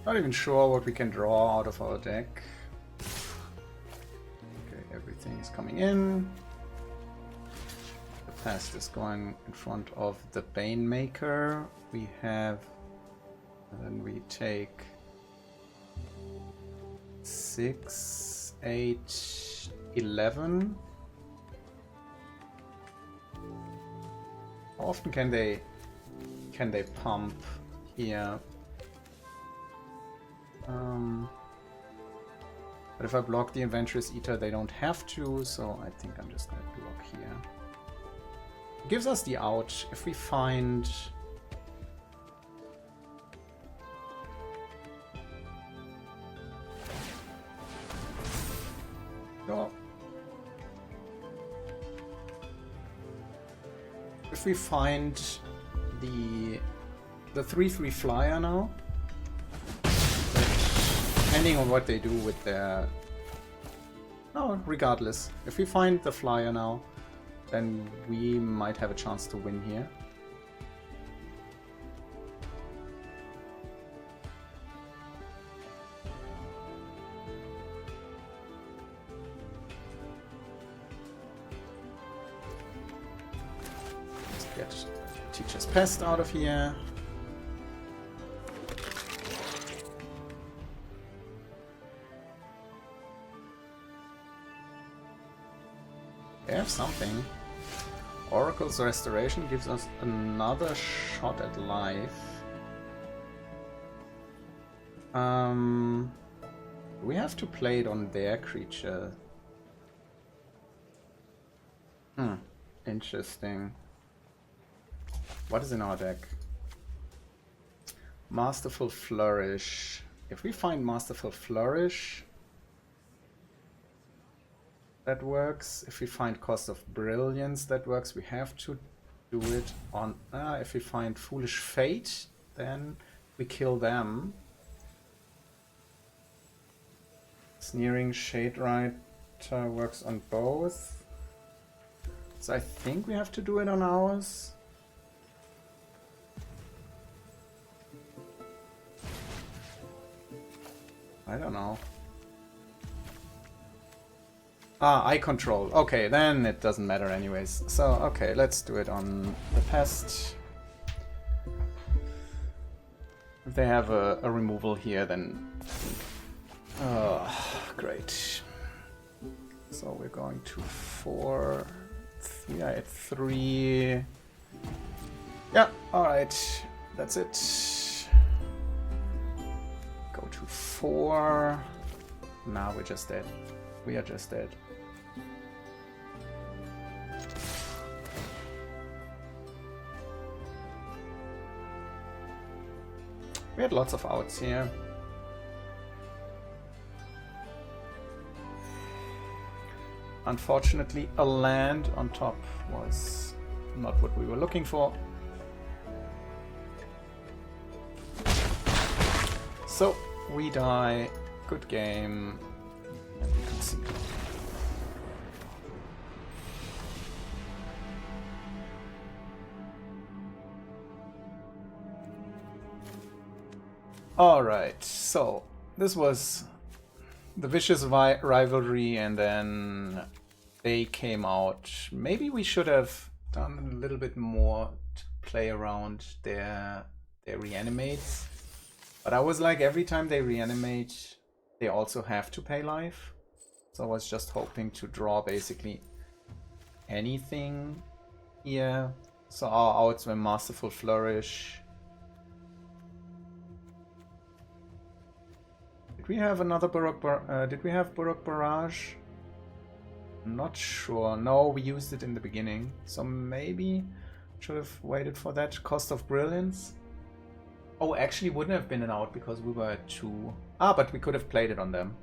Not even sure what we can draw out of our deck. Okay, everything is coming in. The pest is going in front of the Banemaker. We have... And then we take 6, 8, 11. How often can they pump here? But if I block the Adventurous Eater, they don't have to, so I think I'm just going to block here. It gives us the out if we find... Oh. If we find the 3/3 flyer now, depending on what they do with their... No, regardless. If we find the flyer now, then we might have a chance to win here. get Teacher's Pest out of here. They have something. Oracle's Restoration gives us another shot at life. We have to play it on their creature. Interesting. What is in our deck? Masterful Flourish. If we find Masterful Flourish, that works. If we find Cost of Brilliance, that works. We have to do it on... if we find Foolish Fate, then we kill them. Sneering Shade Writer works on both. So I think we have to do it on ours. I don't know. Eye control. Okay, then it doesn't matter anyways. So, okay, let's do it on the pest. If they have a removal here, then... great. So we're going to 4... We are at 3... Yeah, alright. That's it. Go to 4. Now we're just dead. We are just dead. We had lots of outs here. Unfortunately, a land on top was not what we were looking for. So, we die. Good game. And we concede. Alright, so this was the vicious rivalry, and then they came out. Maybe we should have done a little bit more to play around their reanimates. But I was like, every time they reanimate, they also have to pay life. So I was just hoping to draw basically anything here. So our outs were Masterful Flourish. Did we have another did we have Baroque Barrage? Not sure. No, we used it in the beginning. So maybe should have waited for that. Cost of Brilliance. Oh, actually wouldn't have been an out because we were at 2. But we could have played it on them.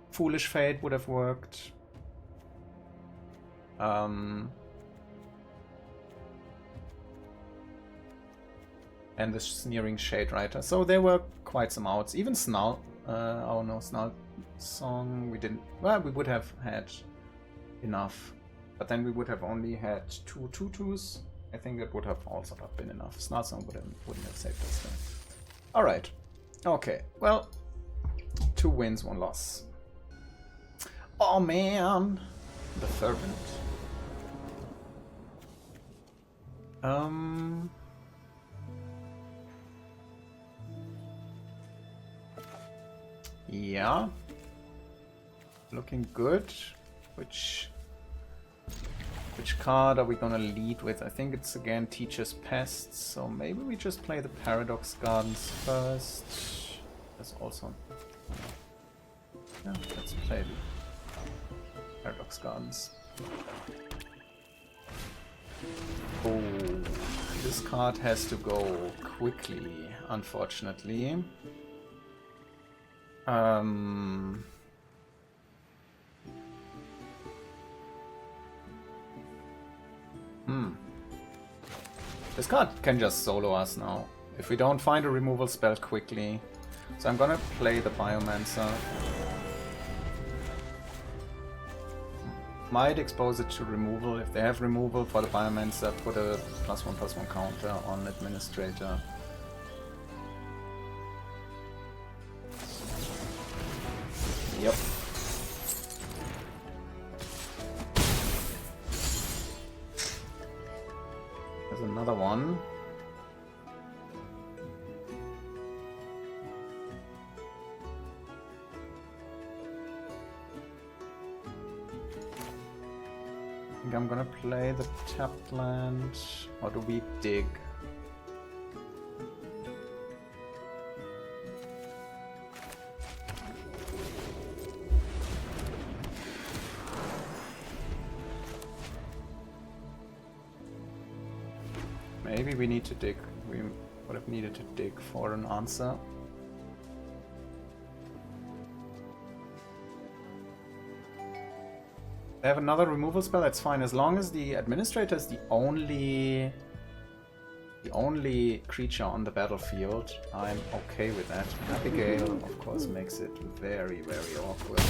Foolish Fate would have worked. And the Sneering Shade Writer. So there were quite some outs. Even Snarl. Oh no, Snarl Song. We didn't. Well, we would have had enough. But then we would have only had 2 2/2s. I think that would have also not been enough. Snarl Song wouldn't have saved us there. Alright. Okay. Well, 2 wins, 1 loss. Oh man! The Fervent. Yeah. Looking good. Which card are we gonna lead with? I think it's again Teacher's Pests, so maybe we just play the Paradox Gardens first. That's also... Yeah, let's play the Paradox Gardens. Oh, this card has to go quickly, unfortunately. This card can just solo us now, if we don't find a removal spell quickly. So I'm gonna play the Biomancer. Might expose it to removal. If they have removal for the Biomancer, put a +1/+1 counter on Administrator. Yep. There's another one. I think I'm gonna play the tapped land, or do we dig? Maybe we need to dig. We would have needed to dig for an answer. They have another removal spell, that's fine. As long as the administrator is the only creature on the battlefield, I'm okay with that. Abigail, of course, makes it very, very awkward.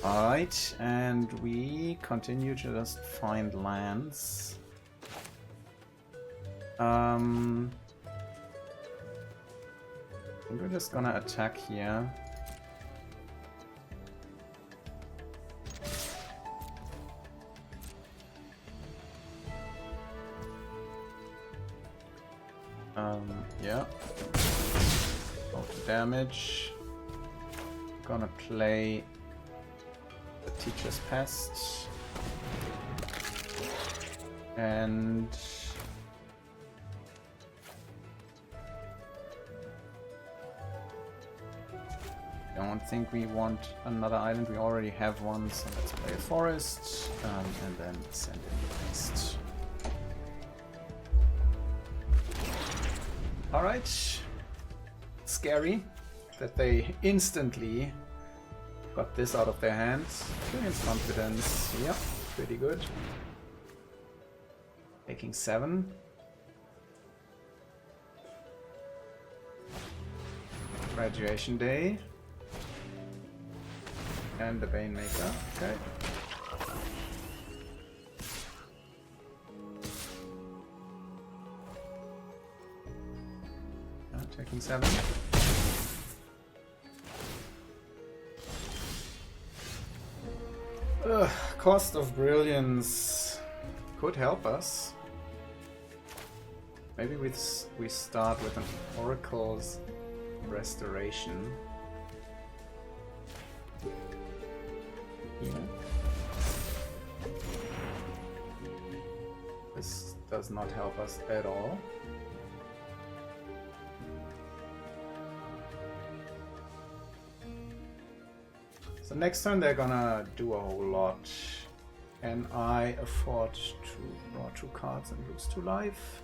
Alright, and we continue to just find lands. I think we're just gonna attack here. Yeah. Go to damage. Gonna play the Teacher's Pest. And I don't think we want another island. We already have one, so let's play a forest and then send in the next. Alright. Scary that they instantly got this out of their hands. Experience confidence. Yep, pretty good. Taking 7. Graduation day. And the Bane Maker. Okay. Taking 7. Cost of Brilliance could help us. Maybe we start with an Oracle's Restoration. Yeah. This does not help us at all. So next turn they're gonna do a whole lot. Can I afford to draw 2 cards and lose 2 life?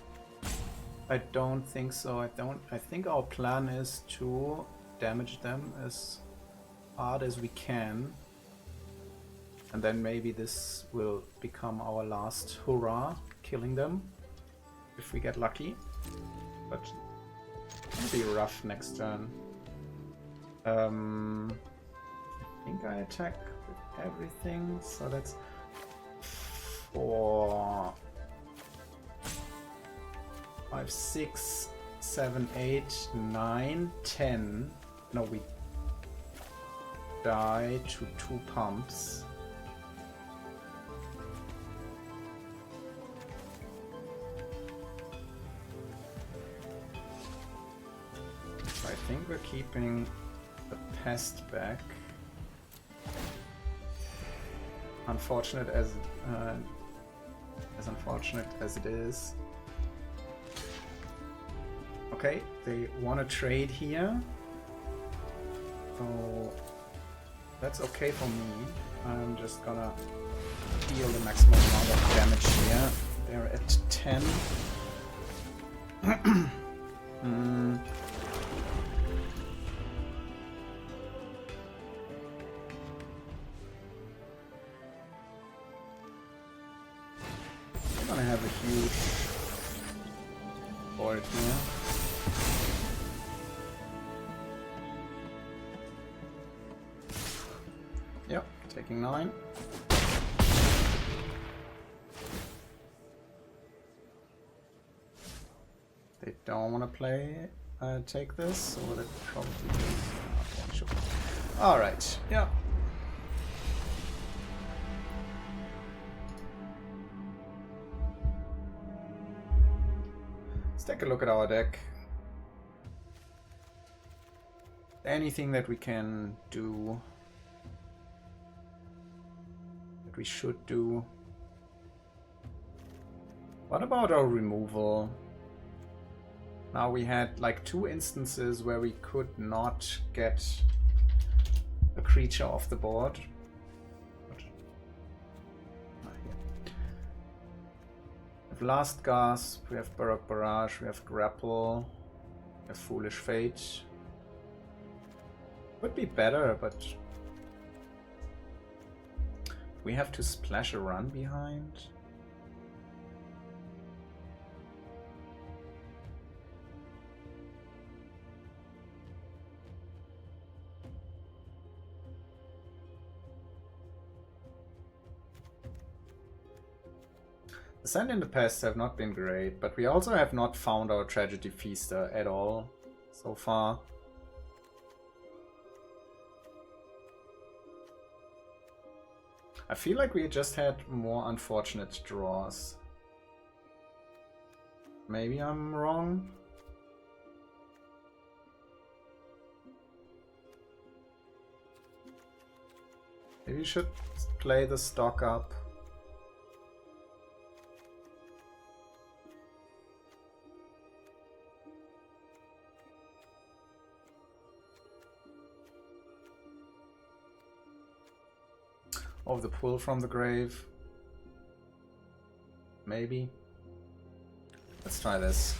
I don't think so. I think our plan is to damage them as hard as we can. And then maybe this will become our last hurrah, killing them. If we get lucky. But it'll be rough next turn. I think I attack with everything, so that's 4, 5, 6, 7, 8, 9, 10. No, we die to 2 pumps. I think we're keeping pest back. Unfortunate as unfortunate as it is. Okay, they want to trade here, so that's okay for me. I'm just gonna deal the maximum amount of damage here. They're at 10. I'm gonna have a huge board here. Yep, taking 9. They don't want to play, take this, so they probably do. Alright, yeah. Let's take a look at our deck. Anything that we can do, that we should do. What about our removal? Now we had like 2 instances where we could not get a creature off the board. We have Last Gasp, we have Baroque Barrage, we have Grapple, we have Foolish Fate. Would be better, but we have to splash a run behind. The Sand in the past have not been great, but we also have not found our Tragedy Feaster at all so far. I feel like we just had more unfortunate draws. Maybe I'm wrong. Maybe we should play the stock up. Of the pull from the grave. Maybe. Let's try this.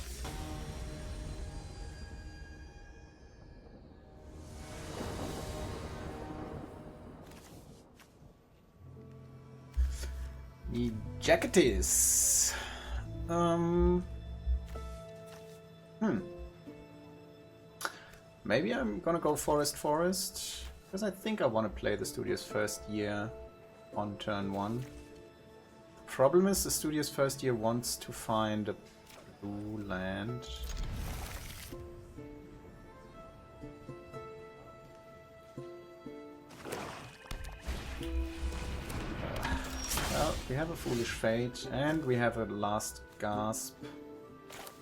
Ejectis. Maybe I'm gonna go Forest, because I think I want to play the studio's first year on turn 1. Problem is the studio's first year wants to find a blue land. Well, we have a Foolish Fate and we have a Last Gasp.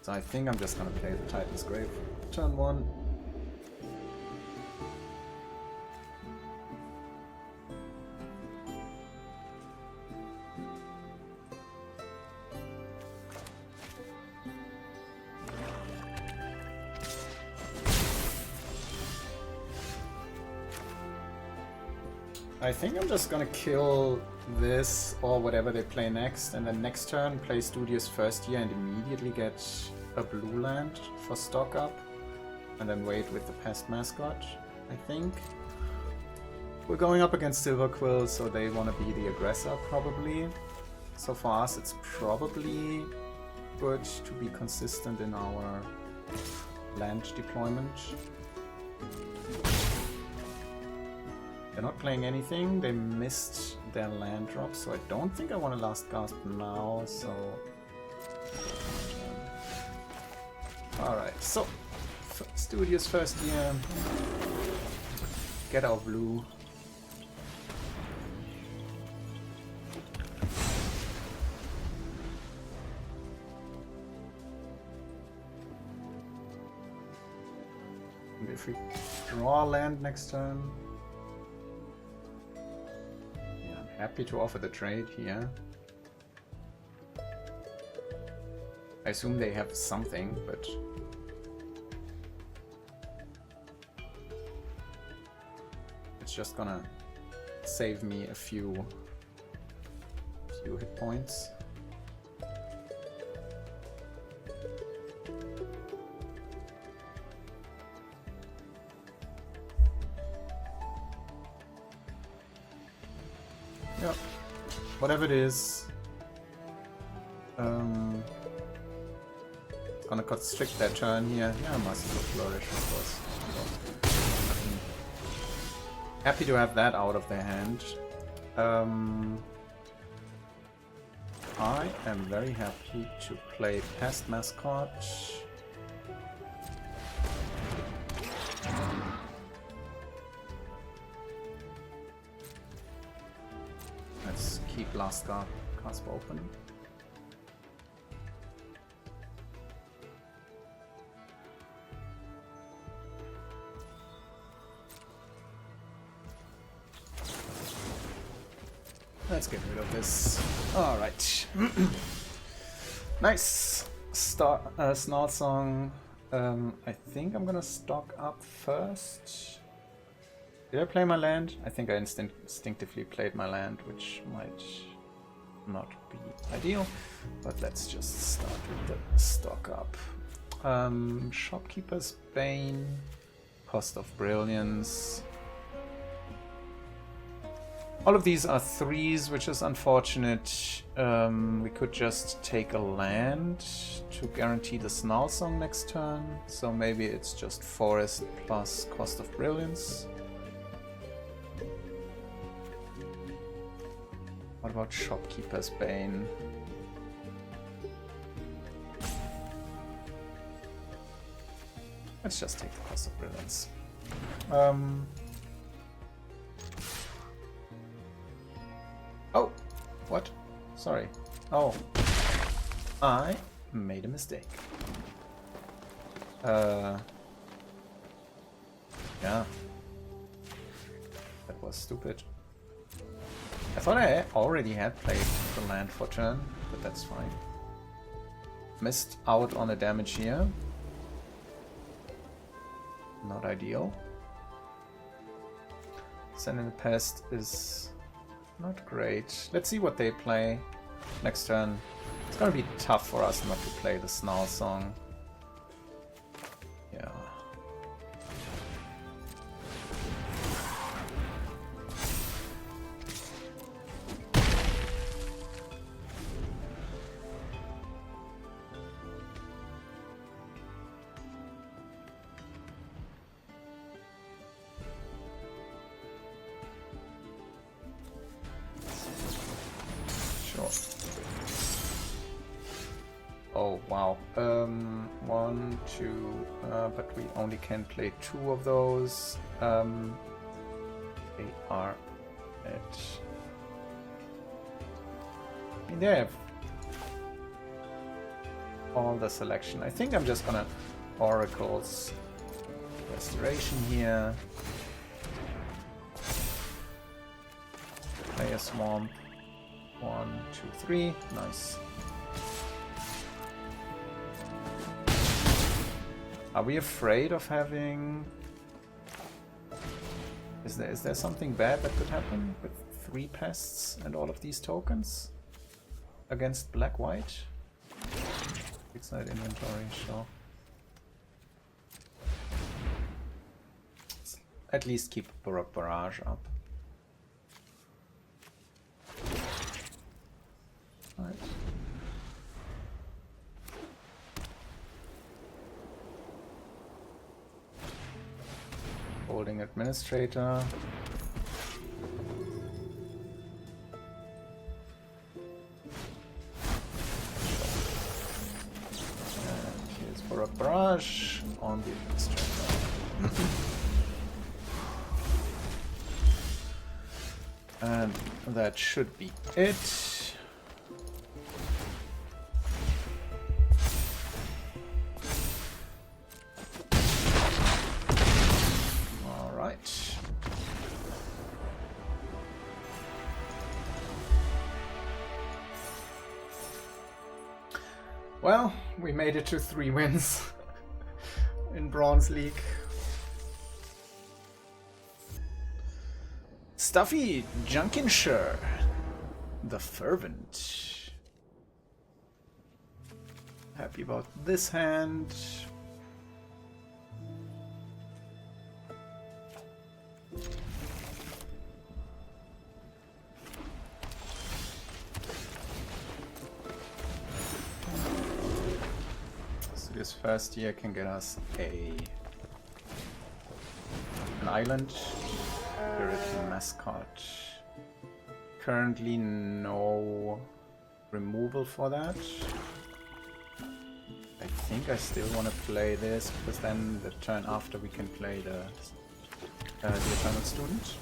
So I think I'm just gonna play the Titan's Grave turn 1. I think I'm just gonna kill this or whatever they play next, and then next turn play Studio's first year and immediately get a blue land for stock up, and then wait with the Pest Mascot, I think. We're going up against Silverquill, so they want to be the aggressor probably. So for us it's probably good to be consistent in our land deployment. They're not playing anything, they missed their land drop, so I don't think I want to Last Gasp now, so... Alright, so... Studio's first year... Get our blue. And if we draw land next turn... Happy to offer the trade here. I assume they have something, but... It's just gonna save me a few hit points. Yep. Whatever it is. Gonna constrict that turn here. Yeah, Merciful Flourish, of course. Happy to have that out of their hand. I am very happy to play Pest Mascot. Let's keep Last Gasp open. Let's get rid of this. Alright. Nice. Snarl Song. I think I'm gonna stock up first. Did I play my land? I think I instinctively played my land, which might not be ideal. But let's just start with the stock up. Shopkeeper's Bane. Cost of Brilliance. All of these are 3s, which is unfortunate. We could just take a land to guarantee the Snarl Song next turn. So maybe it's just Forest plus Cost of Brilliance. What about Shopkeeper's Bane? Let's just take the Cost of Brilliance. Oh, what? Sorry. Oh, I made a mistake. Yeah. That was stupid. I thought I already had played the land for turn, but that's fine. Missed out on the damage here. Not ideal. Send in the Pest is not great. Let's see what they play next turn. It's gonna be tough for us not to play the Snarl Song. Yeah. Oh wow. 1, 2, but we only can play 2 of those. They are at. I mean, they have all the selection. I think I'm just gonna Oracle's Restoration here. Play a Swamp. 1, 2, 3. Nice. Are we afraid of having... Is there something bad that could happen with 3 pests and all of these tokens? Against black-white? Fix that inventory, sure. Let's at least keep Baroque Barrage up. Right. Holding Administrator. And here's Baroque Barrage on the Administrator. And that should be it. Well, we made it to 3 wins in Bronze League. Stuffy Junkinshire, the Fervent. Happy about this hand. This first year can get us an island, Spirit Mascot. Currently no removal for that. I think I still want to play this because then the turn after we can play the Eternal Student.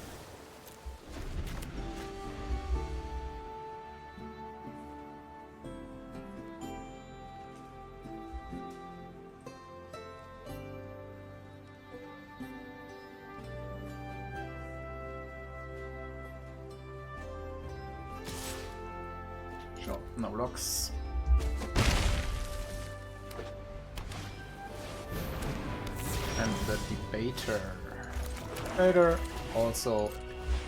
No, no blocks. And the debater also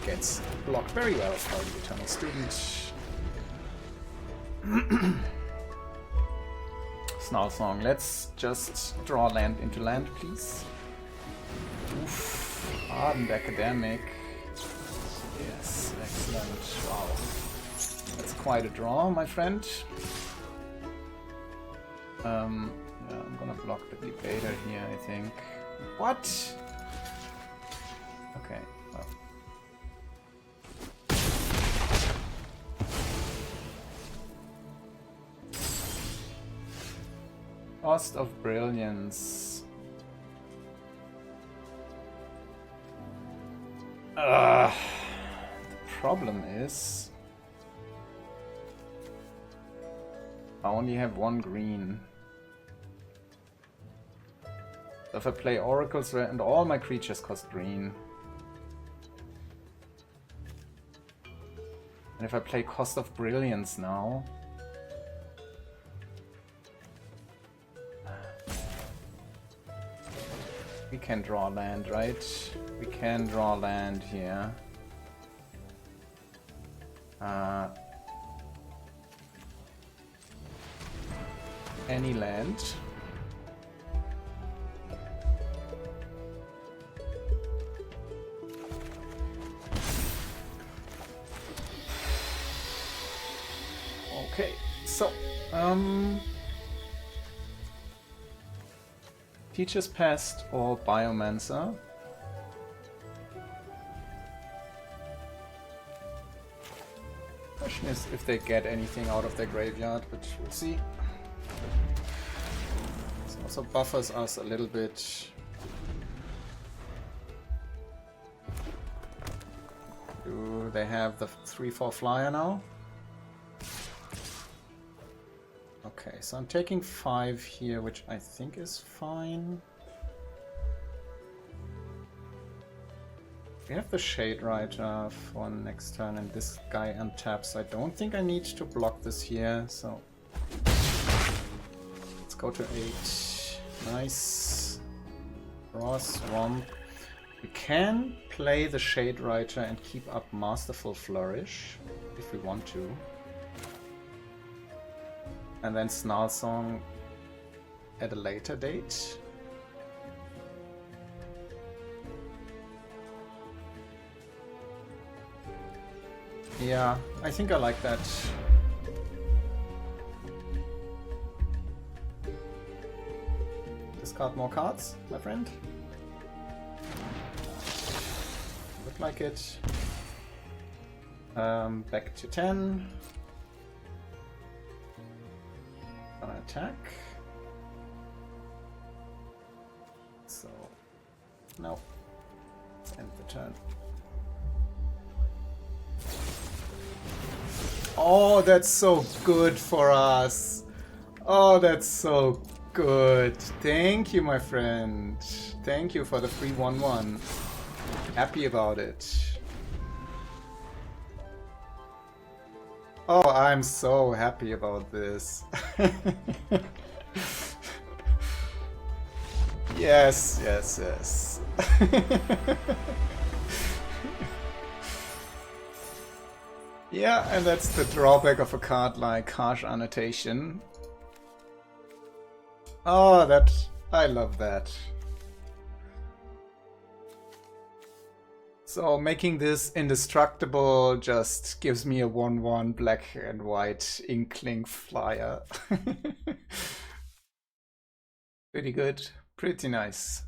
gets blocked very well by the Eternal Student. Snarl Song, let's just draw land into land, please. Oof, ardent academic. Yes, excellent. Wow. That's quite a draw, my friend. Yeah, I'm gonna block the debater here, I think. What? Okay, well. Cost of Brilliance. The problem is I only have one green. So if I play Oracles and all my creatures cost green. And if I play Cost of Brilliance now, we can draw land, right? We can draw land here. Any land. Okay, so Teacher's Pest or Biomancer. Question is if they get anything out of their graveyard, but we'll see. This also buffers us a little bit. Do they have the 3/4 flyer now? Okay, so I'm taking 5 here, which I think is fine. We have the Shade Rider for next turn, and this guy untaps. I don't think I need to block this here, so let's go to 8. Nice. Draw Swamp. We can play the Shade Rider and keep up Masterful Flourish if we want to. And then Snarl Song at a later date. Yeah, I think I like that. Discard more cards, my friend. Look like it. Back to 10. Gonna attack. So, no. Let's end the turn. Oh, that's so good for us. Oh, that's so good. Thank you, my friend. Thank you for the free 1/1. Happy about it. Oh, I'm so happy about this. Yes, yes, yes. Yeah, and that's the drawback of a card like Harsh Annotation. Oh, I love that. So making this indestructible just gives me a 1/1 black and white Inkling flyer. Pretty good, pretty nice.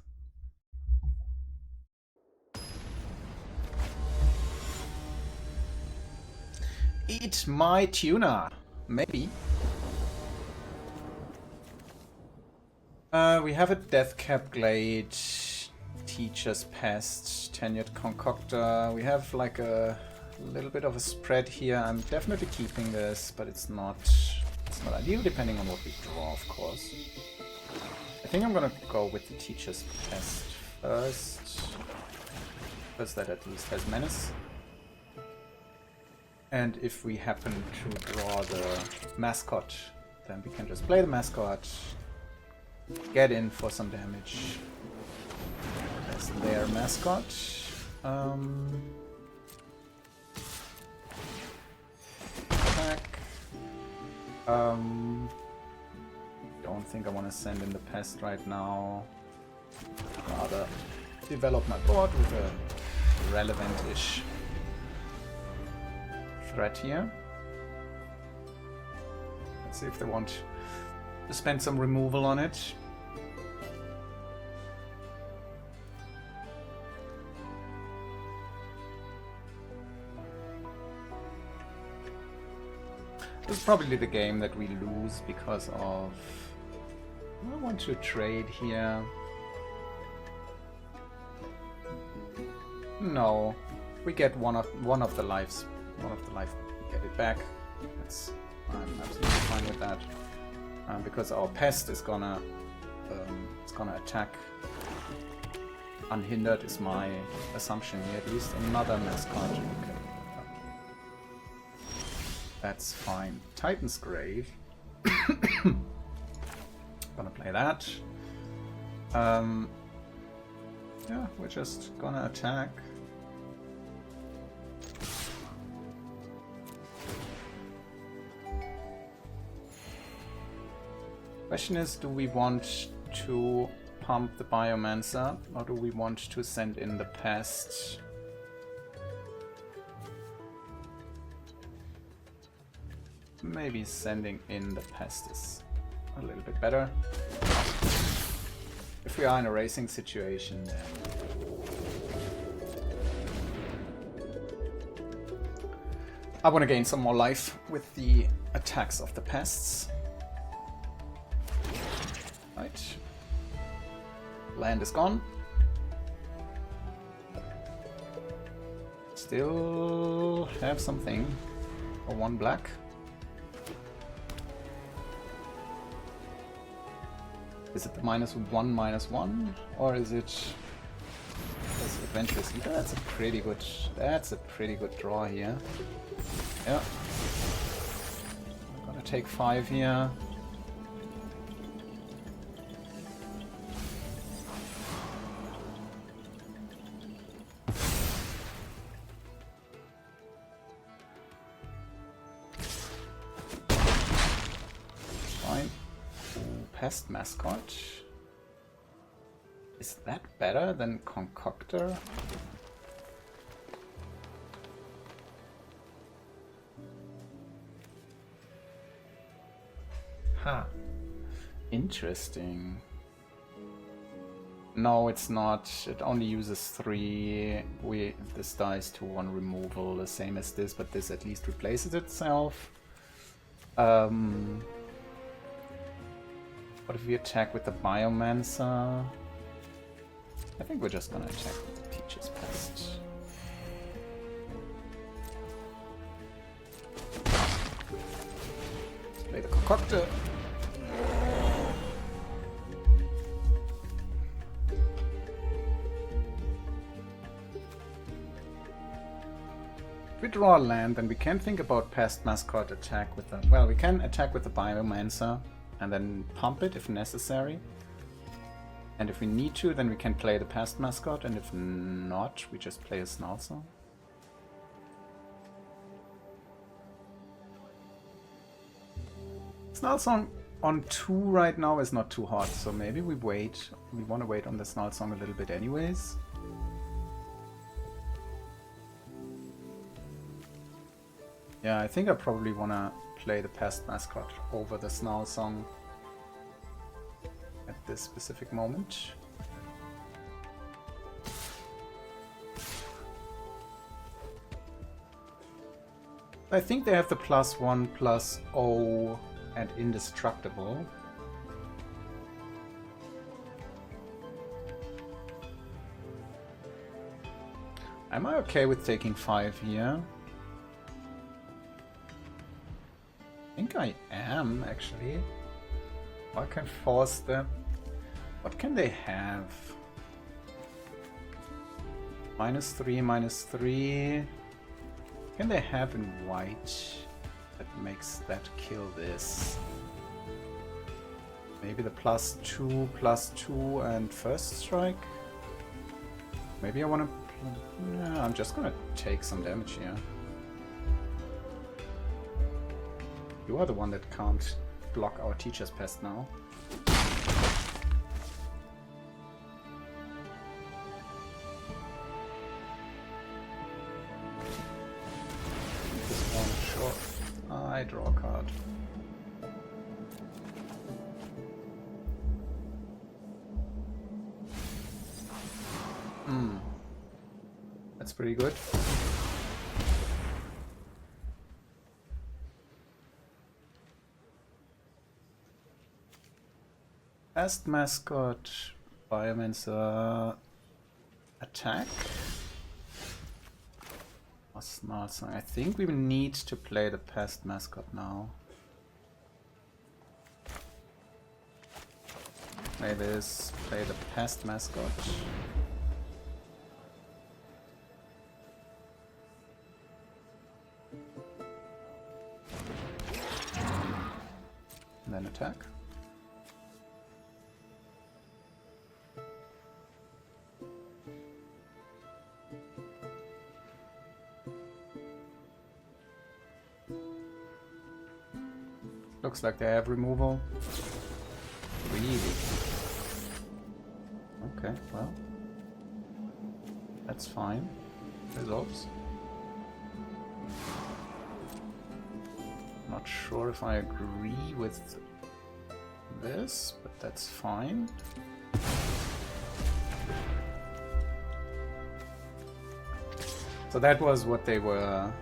Eat my tuna, maybe. We have a Deathcap Glade, Teacher's Pest, Tenured Concoctor. We have like a little bit of a spread here. I'm definitely keeping this, but it's not ideal depending on what we draw, of course. I think I'm gonna go with the Teacher's Pest first, because that at least has menace. And if we happen to draw the mascot, then we can just play the mascot, get in for some damage. That's their mascot. Attack. Don't think I want to send in the pest right now. Rather develop my board with a relevant-ish threat here. Let's see if they want to spend some removal on it. This is probably the game that we lose because of... I want to trade here. No, we get one of the lives. One of the life, we get it back. I'm absolutely fine with that. Because our pest is gonna, it's gonna attack unhindered. Is my assumption here. At least another mascot. Okay. That's fine. Titan's Grave. Gonna play that. Yeah, we're just gonna attack. Question is, do we want to pump the Biomancer or do we want to send in the pest? Maybe sending in the pest is a little bit better. If we are in a racing situation, then I want to gain some more life with the attacks of the pests. Right. Land is gone. Still have something for one black. Is it the -1/-1, or is it this Adventurous Eater? That's a pretty good draw here. Yeah. I'm gonna take 5 here. Pest mascot. Is that better than Concoctor? Huh. Interesting. No, it's not. It only uses 3. This dies to 1 removal, the same as this, but this at least replaces itself. What if we attack with the Biomancer? I think we're just gonna attack with Peach's Pest. Let's play the Concoctor. If we draw a land, then we can think about Pest Mascot attack with the... Well, we can attack with the Biomancer and then pump it if necessary. And if we need to, then we can play the Pest Mascot, and if not, we just play a Snarlsong. Snarlsong on 2 right now is not too hot, so maybe we wait. We want to wait on the Snarlsong a little bit anyways. Yeah, I think I probably want to play the Pest Mascot over the Snarlsong at this specific moment. I think they have the +1/+0 and indestructible. Am I okay with taking 5 here? I think I am, actually. I can force them. What can they have? -3, -3. Can they have in white that makes that kill this? Maybe the +2/+2 and first strike? Maybe I want to... Yeah, I'm just gonna take some damage here. You are the one that can't block our teacher's pest now. This one short. I draw a card. That's pretty good. Past mascot, Biomancer, attack. I think we need to play the past mascot now. Play this, play the past mascot. And then attack. Looks like they have removal. Really? Okay, well. That's fine. Resolves. Not sure if I agree with this, but that's fine. So that was what they were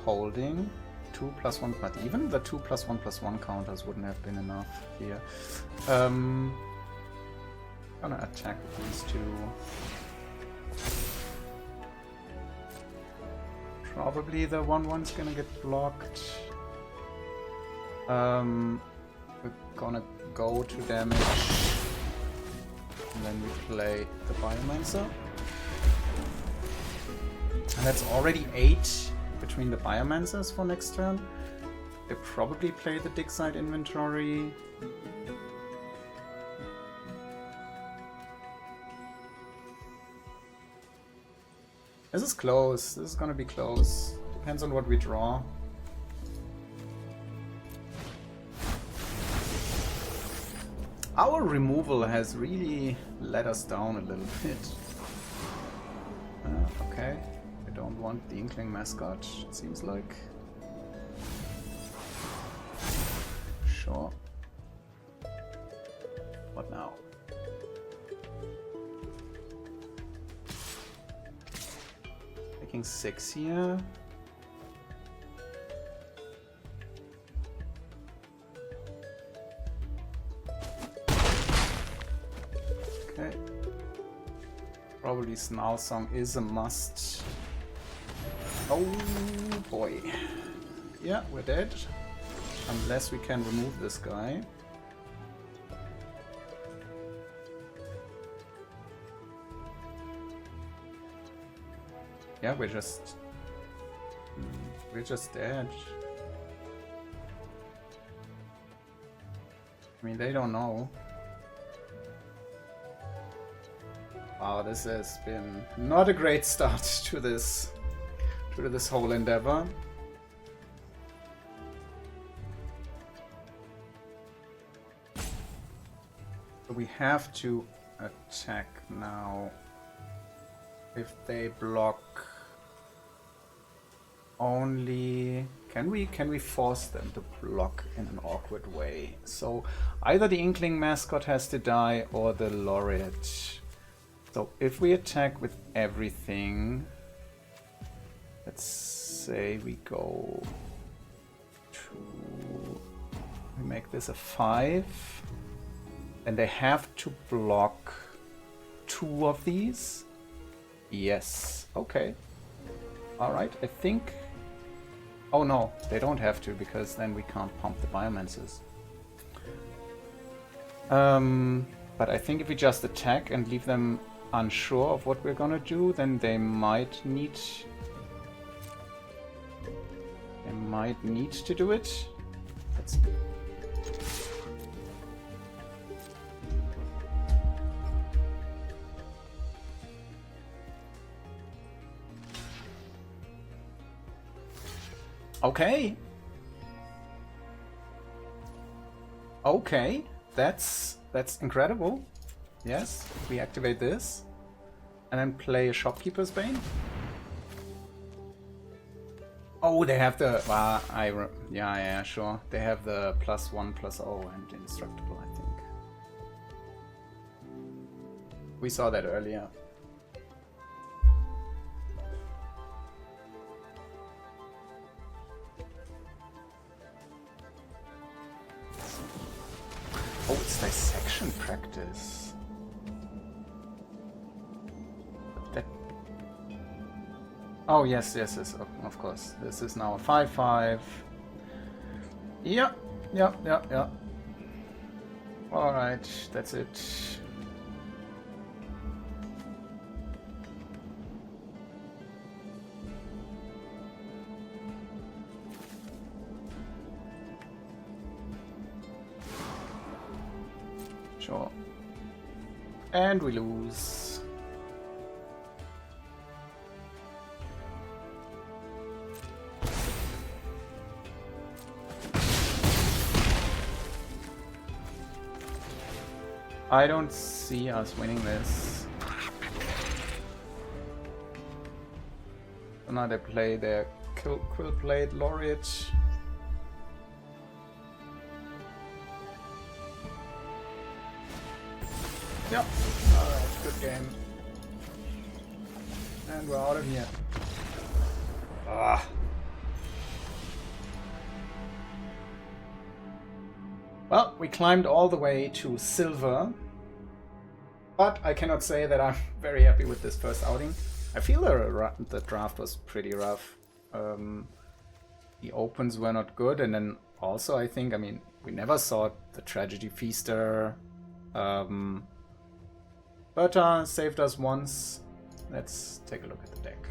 holding. 2+1, but even the 2+1/+1 counters wouldn't have been enough here. Gonna attack these two. Probably the 1/1's gonna get blocked. We're gonna go to damage. And then we play the Biomancer. And that's already 8 between the Biomancers for next turn. They probably play the dig site inventory. This is close. This is gonna be close. Depends on what we draw. Our removal has really let us down a little bit. Okay. I don't want the Inkling mascot, it seems like. Sure. What now? Taking 6 here. Okay. Probably Snarl Song is a must. Oh boy. Yeah, we're dead. Unless we can remove this guy. Yeah, we're just dead. I mean, they don't know. Wow, this has been not a great start to this whole endeavor. So we have to attack now. If they block only, can we force them to block in an awkward way? So either the Inkling mascot has to die or the laureate. So if we attack with everything, let's say we go to, we make this a 5, and they have to block 2 of these. Yes, okay. Alright, I think... Oh no, they don't have to, because then we can't pump the Biomancers. But I think if we just attack and leave them unsure of what we're gonna do, then they might need might need to do it. Let's... Okay. Okay, that's incredible. Yes, we activate this and then play a Shopkeeper's Bane. Oh, they have the yeah, sure. They have the +1/+0 and indestructible, I think. We saw that earlier. Oh, it's dissection practice. That... Oh, yes, of course. This is now a 5/5. Yeah. Alright, that's it. Sure. And we lose. I don't see us winning this. So now they play their Quillblade Laureate. Yep. Alright, good game. And we're out of here. Ah. Well, we climbed all the way to silver, but I cannot say that I'm very happy with this first outing. I feel the draft was pretty rough. The opens were not good, and then also I think, I mean, we never saw the Tragedy Feaster. But saved us once. Let's take a look at the deck.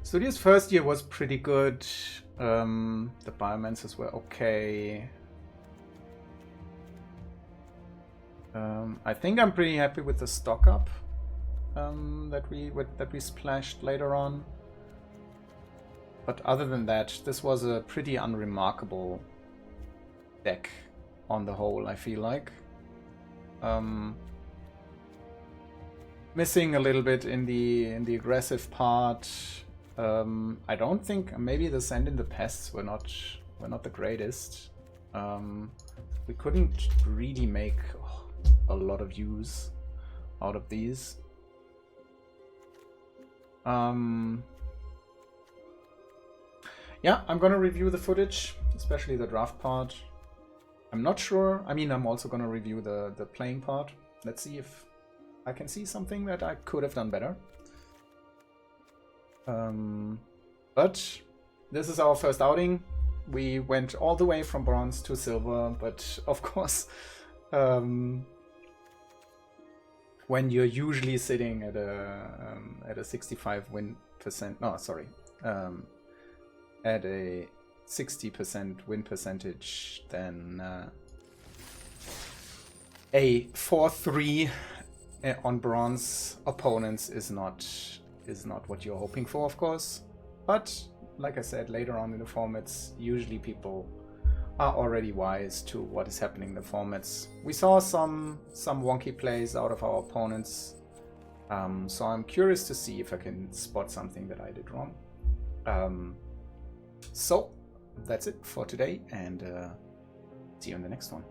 Studio's first year was pretty good. The Biomancers were okay. I think I'm pretty happy with the stock up that we splashed later on. But other than that, this was a pretty unremarkable deck on the whole, I feel like. Missing a little bit in the aggressive part. I don't think, maybe the Send in the Pests were not the greatest. We couldn't really make a lot of use out of these. Yeah, I'm gonna review the footage, especially the draft part. I'm not sure. I mean, I'm also gonna review the playing part. Let's see if I can see something that I could have done better. But this is our first outing. We went all the way from bronze to silver, but of course, when you're usually sitting at a 65 win percent, no, sorry, at a 60% win percentage, then a 4-3 on bronze opponents is not what you're hoping for, of course. But like I said, later on in the formats, usually people are already wise to what is happening in the formats. We saw some wonky plays out of our opponents, so I'm curious to see if I can spot something that I did wrong. So that's it for today, and see you in the next one.